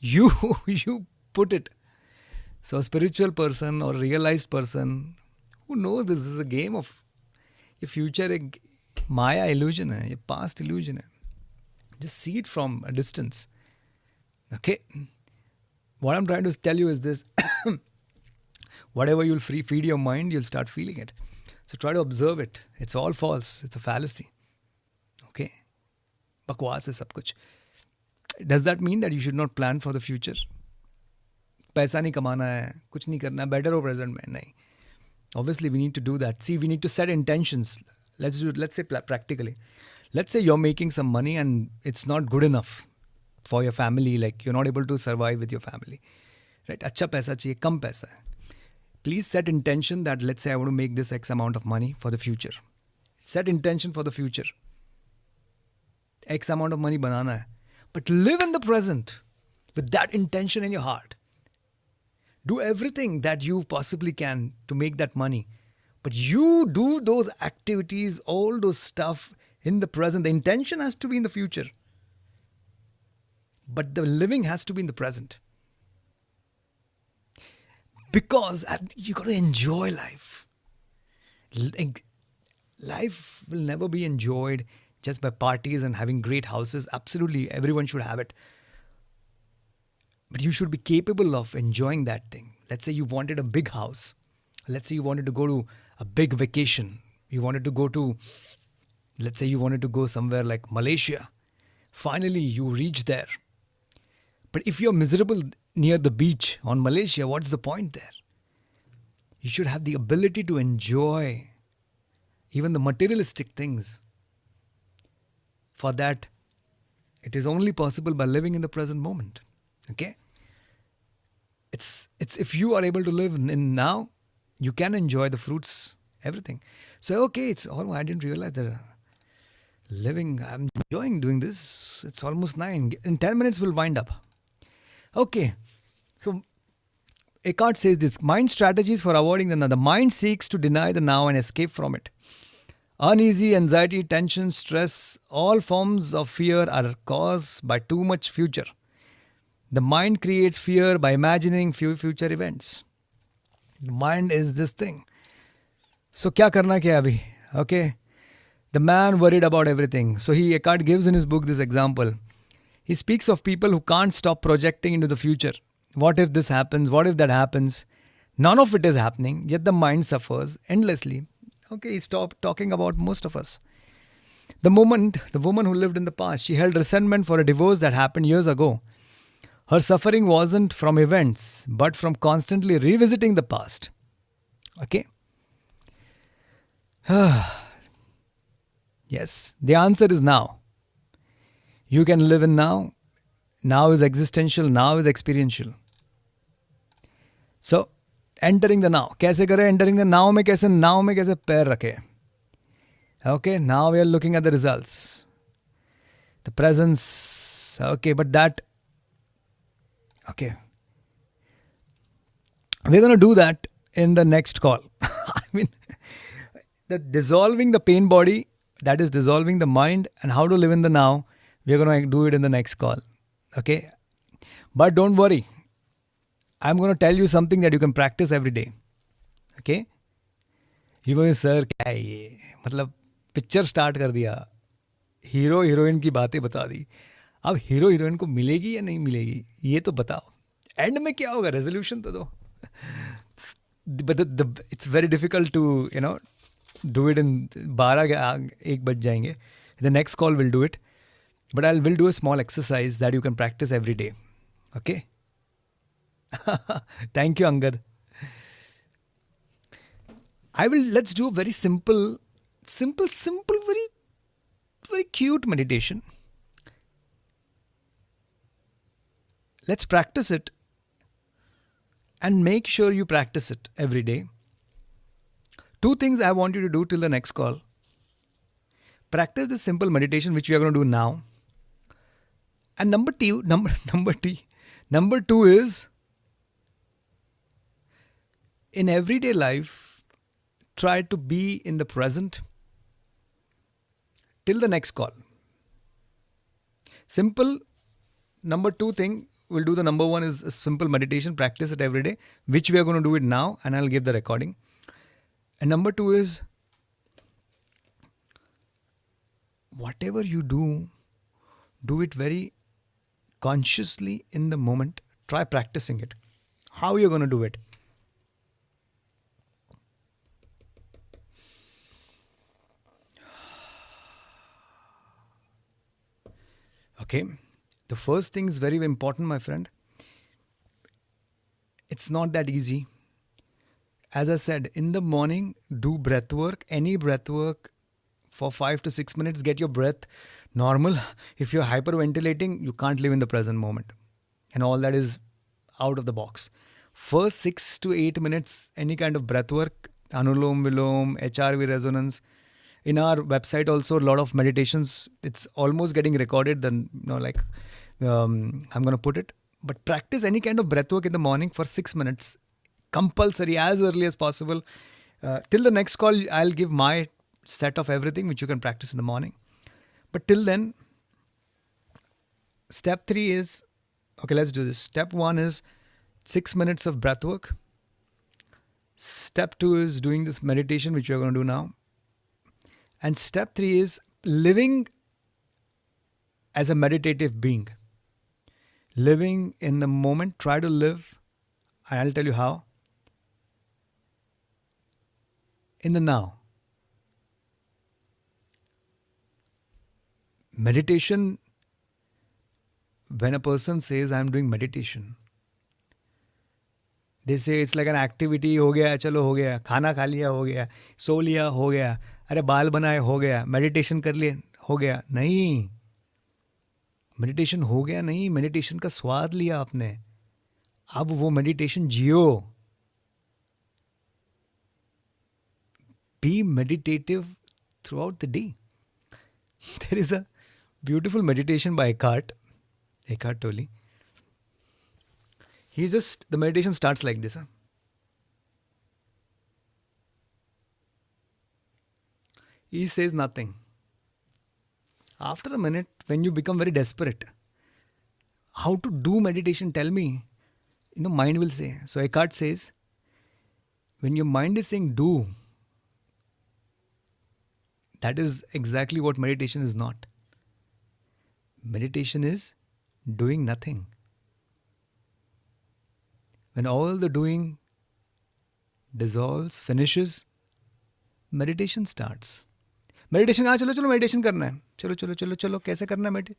you put it. So a spiritual person or realized person who knows this is a game of your future, a Maya illusion hai, your past illusion hai. Just see it from a distance. Okay? What I'm trying to tell you is this. Whatever you'll feed your mind, you'll start feeling it. So try to observe it. It's all false. It's a fallacy. Okay? Bakwas hai sab kuch. Does that mean that you should not plan for the future? पैसा नहीं कमाना है, कुछ नहीं करना है, better हो present में, नहीं. Obviously, we need to do that. See, we need to set intentions. Let's say practically. Let's say you're making some money and it's not good enough for your family. Like you're not able to survive with your family. Right? अच्छा पैसा चाहिए, कम पैसा है. Please set intention that let's say I want to make this X amount of money for the future. Set intention for the future. X amount of money banana hai. But live in the present with that intention in your heart. Do everything that you possibly can to make that money. But you do those activities, all those stuff in the present. The intention has to be in the future. But the living has to be in the present. Because you got to enjoy life. Life will never be enjoyed just by parties and having great houses. Absolutely, everyone should have it. But you should be capable of enjoying that thing. Let's say you wanted a big house. Let's say you wanted to go to a big vacation. You wanted to go to, let's say you wanted to go somewhere like Malaysia. Finally, you reach there. But if you're miserable near the beach on Malaysia, what's the point there? You should have the ability to enjoy even the materialistic things. For that, it is only possible by living in the present moment. Okay? It's if you are able to live in now, you can enjoy the fruits, everything. So, okay, I didn't realize that I'm enjoying doing this. It's almost 9. In 10 minutes, we'll wind up. Okay. So, Eckhart says this, mind strategies for avoiding the now. The mind seeks to deny the now and escape from it. Uneasy, anxiety, tension, stress, all forms of fear are caused by too much future. The mind creates fear by imagining few future events. The mind is this thing. So, kya karna kya abhi? Okay. The man worried about everything. So, Eckhart gives in his book this example. He speaks of people who can't stop projecting into the future. What if this happens? What if that happens? None of it is happening, yet the mind suffers endlessly. Okay, he stopped talking about most of us. The woman who lived in the past, she held resentment for a divorce that happened years ago. Her suffering wasn't from events, but from constantly revisiting the past. Okay? Yes, the answer is now. You can live in now. Now is existential, now is experiential. So, entering the now. कैसे करें entering the now में कैसे पैर रखें? Okay, now we are looking at the results. The presence. Okay, but that. Okay. We're going to do that in the next call. I mean, the dissolving the pain body, that is dissolving the mind and how to live in the now, we're going to do it in the next call. Okay. But don't worry. I'm going to tell you something that you can practice every day. Okay. You go, sir, क्या है ये? मतलब picture start कर दिया, hero heroine की बातें बता दी. अब हीरो हीरोइन को मिलेगी या नहीं मिलेगी ये तो बताओ. एंड में क्या होगा? रेजोल्यूशन तो दो. But it's very difficult to, do it in 1 बज जाएंगे. The next call will do it. But we'll do a small exercise that you can practice every day. Okay? Thank you, Angad. Let's do a very simple, very, very cute meditation. Let's practice it and make sure you practice it every day. 2 things I want you to do till the next call. Practice this simple meditation, which we are going to do now. And number two is, in everyday life, try to be in the present till the next call. Simple. Number 2 thing, we'll do the number 1 is a simple meditation. Practice it every day, which we are going to do it now, and I'll give the recording. And number 2 is, whatever you do, Do it very consciously in the moment. Try practicing it. How are you going to do it? Okay. The first thing is very important, my friend. It's not that easy. As I said, in the morning, do breath work, any breath work for 5 to 6 minutes. Get your breath normal. If you're hyperventilating, you can't live in the present moment. And all that is out of the box. First 6 to 8 minutes, any kind of breath work, Anulom Vilom, HRV resonance. In our website also, a lot of meditations. It's almost getting recorded. Then, I'm going to put it. But practice any kind of breath work in the morning for 6 minutes. Compulsory, as early as possible. Till the next call, I'll give my set of everything which you can practice in the morning. But till then, step 3 is, okay, let's do this. Step 1 is 6 minutes of breath work. Step 2 is doing this meditation, which we're going to do now. And step 3 is living as a meditative being. Living in the moment. Try to live, and I'll tell you how. In the now. Meditation, when a person says, I'm doing meditation, they say it's like an activity, हो गया, चलो हो गया, खाना खा लिया, हो गया, सो लिया, हो गया, अरे बाल बनाए, हो गया, मेडिटेशन कर लिए, हो गया. नहीं, मेडिटेशन हो गया नहीं, मेडिटेशन का स्वाद लिया आपने, अब वो meditation Jio. Be meditative throughout the day. There is a beautiful meditation by Eckhart Tolle. The meditation starts like this. He says nothing. After a minute, when you become very desperate, how to do meditation, tell me. Mind will say. So Eckhart says, when your mind is saying do, that is exactly what meditation is not. Meditation is doing nothing. When all the doing dissolves, finishes, meditation starts. Meditation, चलो meditation करना है. चलो कैसे करना है meditation?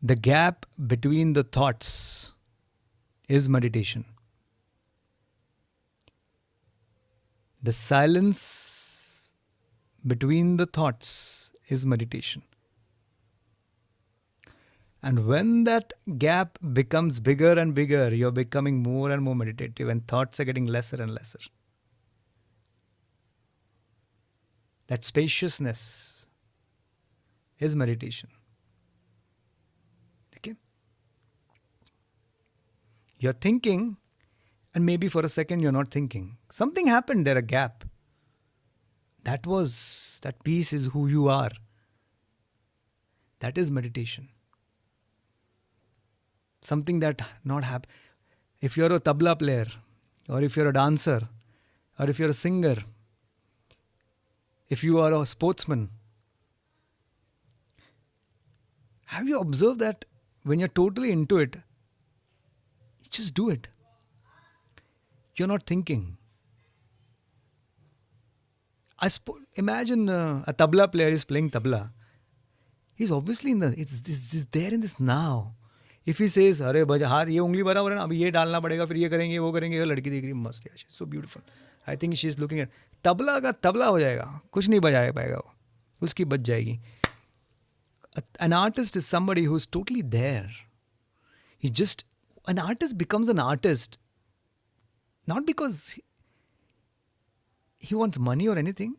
The gap between the thoughts is meditation. The silence between the thoughts is meditation. And when that gap becomes bigger and bigger, you're becoming more and more meditative, and thoughts are getting lesser and lesser. That spaciousness is meditation. Okay? You're thinking, and maybe for a second you're not thinking. Something happened there, a gap. That piece is who you are. That is meditation. Something that not happen. If you're a tabla player, or if you're a dancer, or if you're a singer, if you are a sportsman, have you observed that when you're totally into it, you just do it. You're not thinking. Imagine a tabla player is playing tabla. He's obviously it's there in this now. If he says, अरे बजा हाथ ये उंगली बराबर है ना, अभी ये डालना पड़ेगा, फिर ये करेंगे, वो करेंगे, लड़की देख रही मस्त है, she's so beautiful. I think she is looking at tabla का तबला हो जाएगा, कुछ नहीं बजा पाएगा वो, उसकी बच जाएगी. An artist is somebody who is totally there. An artist becomes an artist not because he wants money or anything.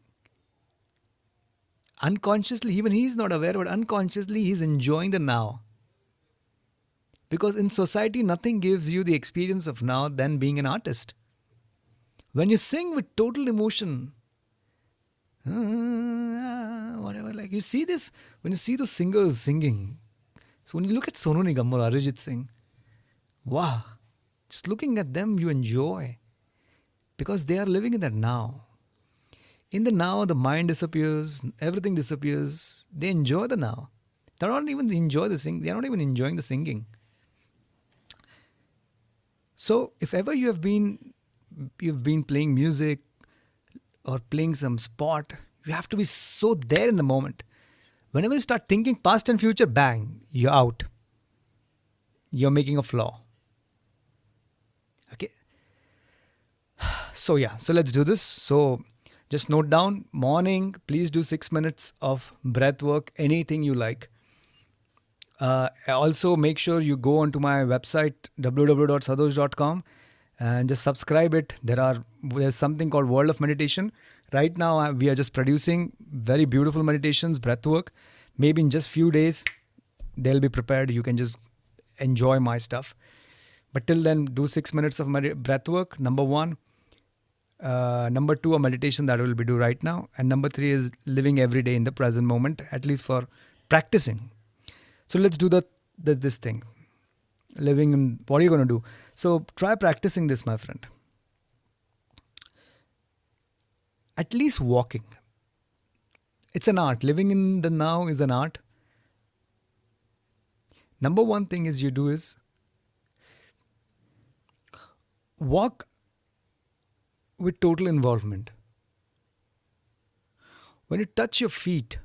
Unconsciously, even he is not aware, but unconsciously he is enjoying the now. Because in society, nothing gives you the experience of now than being an artist. When you sing with total emotion, whatever, like you see this, when you see those singers singing, so when you look at Sonu Nigam or Arijit Singh, wow, just looking at them, you enjoy. Because they are living in that now. In the now, the mind disappears, everything disappears. They enjoy the now. They're not even enjoy the sing. They're not even enjoying the singing. So if ever you've been playing music or playing some sport, you have to be so there in the moment. Whenever you start thinking past and future, bang, you're out. You're making a flaw. Okay. So yeah, so let's do this. So just note down, morning, please do 6 minutes of breath work, anything you like. Also, make sure you go onto my website www.sadhosh.com and just subscribe it. There's something called World of Meditation. Right now, we are just producing very beautiful meditations, breath work. Maybe in just few days, they'll be prepared. You can just enjoy my stuff. But till then, do 6 minutes of breath work. Number one. Number two, a meditation that I will be do right now. And number three is living every day in the present moment, at least for practicing. So let's do this thing. Living in, what are you going to do? So try practicing this, my friend. At least walking. It's an art. Living in the now is an art. Number one thing is you do is walk with total involvement. When you touch your feet,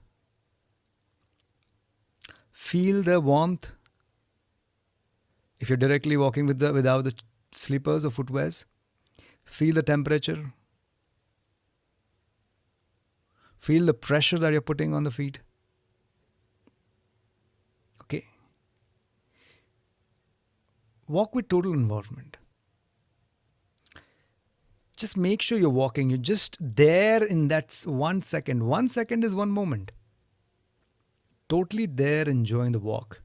feel the warmth. If you're directly walking without the slippers or footwears, feel the temperature. Feel the pressure that you're putting on the feet. Okay. Walk with total involvement. Just make sure you're walking. You're just there in that 1 second. 1 second is one moment. Totally there enjoying the walk.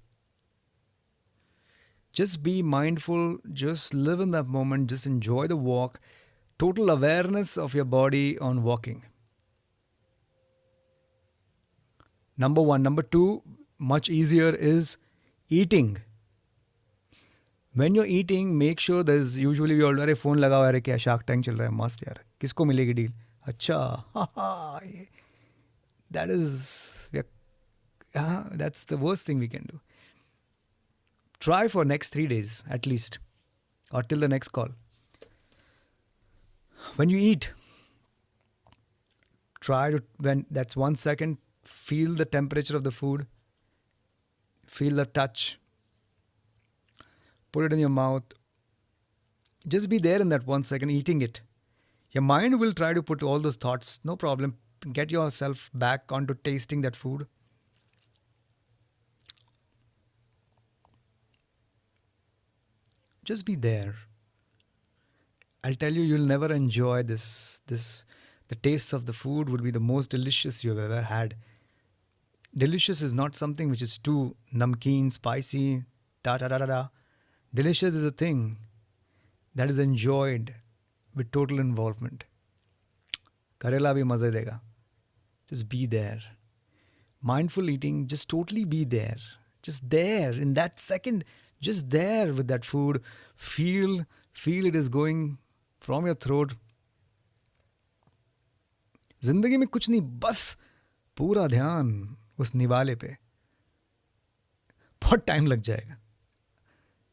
Just be mindful. Just live in that moment. Just enjoy the walk. Total awareness of your body on walking. Number one. Number two, much easier, is eating. When you're eating, make sure there's usually we all, अरे phone लगा हुआ है, अरे क्या shark tank चल रहा है, मस्त यार, किसको मिलेगी डील, अच्छा, that is, that's the worst thing we can do. Try for next 3 days at least, or till the next call. When you eat, try to, when that's 1 second, feel the temperature of the food, feel the touch. Put it in your mouth. Just be there in that 1 second, eating it. Your mind will try to put all those thoughts. No problem. Get yourself back onto tasting that food. Just be there. I'll tell you, you'll never enjoy this. The taste of the food will be the most delicious you've ever had. Delicious is not something which is too namkeen, spicy, ta-ta-da-da-da. Delicious is a thing that is enjoyed with total involvement. Karela bhi maze dega. Just be there. Mindful eating, just totally be there. Just there in that second, just there with that food. Feel it is going from your throat. जिंदगी में कुछ नहीं, बस पूरा ध्यान उस निवाले पे. बहुत टाइम लग जाएगा.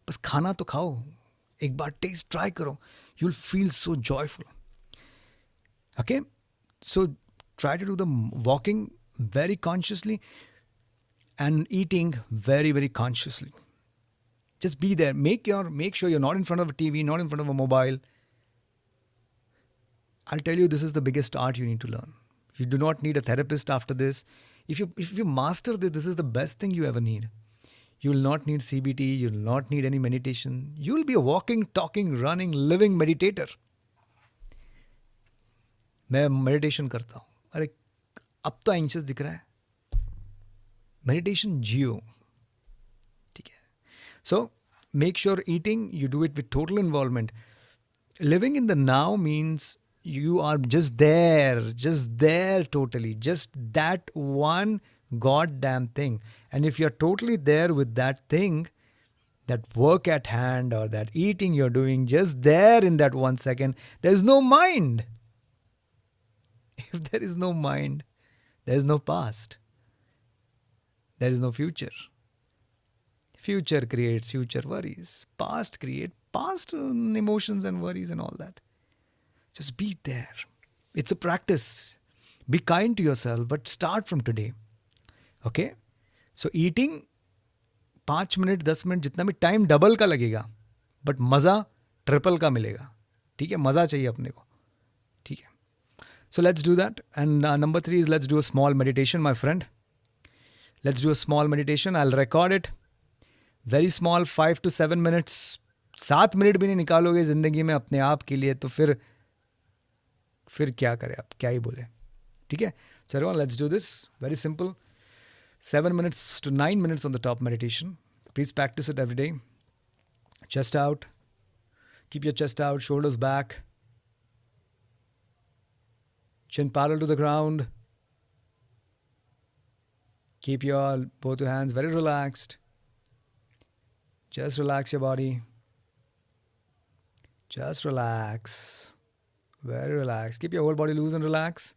बस खाना तो खाओ, एक बार टेस्ट ट्राई करो, you'll feel so joyful. Okay, so try to do the walking very consciously and eating very, very consciously. Just be there. Make sure you're not in front of a TV, not in front of a mobile. I'll tell you, this is the biggest art you need to learn. You do not need a therapist after this. If you master this, this is the best thing you ever need. You will not need CBT. You will not need any meditation. You will be a walking, talking, running, living meditator. मैं meditation करता हूँ. अरे अब तो anxious दिख रहा है. Meditation जियो. ठीक है. So make sure eating, you do it with total involvement. Living in the now means you are just there totally. Just that one goddamn thing. And if you're totally there with that thing, that work at hand or that eating you're doing, just there in that 1 second, there's no mind. If there is no mind, there is no past, there is no future. Future creates future worries. Past create past emotions and worries and all that. Just be there. It's a practice. Be kind to yourself, but start from today. Okay? So eating 5 minute 10 minute जितना भी time double का लगेगा but मज़ा triple का मिलेगा. ठीक है, मज़ा चाहिए अपने को. ठीक है. So let's do that. And number 3 is let's do a small meditation, my friend. Let's do a small meditation. I'll record it. Very small, 5 to 7 minutes. 7 minute भी नहीं निकालोगे ज़िंदगी में अपने आप के लिए तो फिर क्या करें आप, क्या ही बोले. ठीक है. So everyone, let's do this. Very simple. 7 minutes to 9 minutes on the top meditation. Please practice it every day. Chest out. Keep your chest out, shoulders back. Chin parallel to the ground. Keep both your hands very relaxed. Just relax your body. Just relax. Very relaxed. Keep your whole body loose and relax.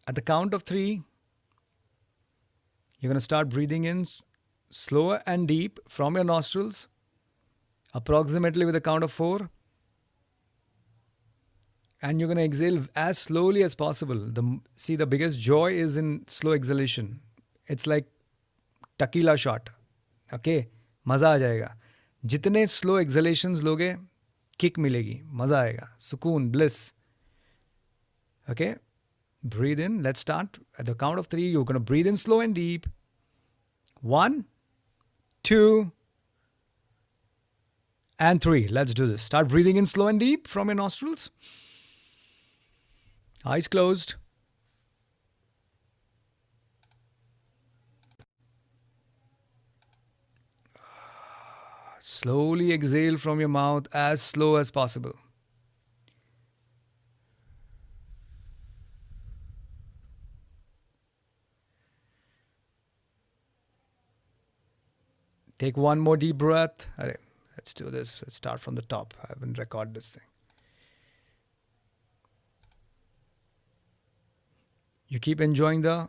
At the count of 3, you're going to start breathing in slower and deep from your nostrils, approximately with a count of 4. And you're going to exhale as slowly as possible. The biggest joy is in slow exhalation. It's like tequila shot. Okay? मज़ा आ जाएगा. जितने slow exhalations लोगे, kick मिलेगी. मज़ा आएगा. सुकून, bliss. Okay? Breathe in. Let's start. At the count of 3, you're going to breathe in slow and deep. 1, 2, and 3. Let's do this. Start breathing in slow and deep from your nostrils. Eyes closed. Slowly exhale from your mouth as slow as possible. Take one more deep breath. Let's do this. Let's start from the top. I haven't recorded this thing. You keep enjoying the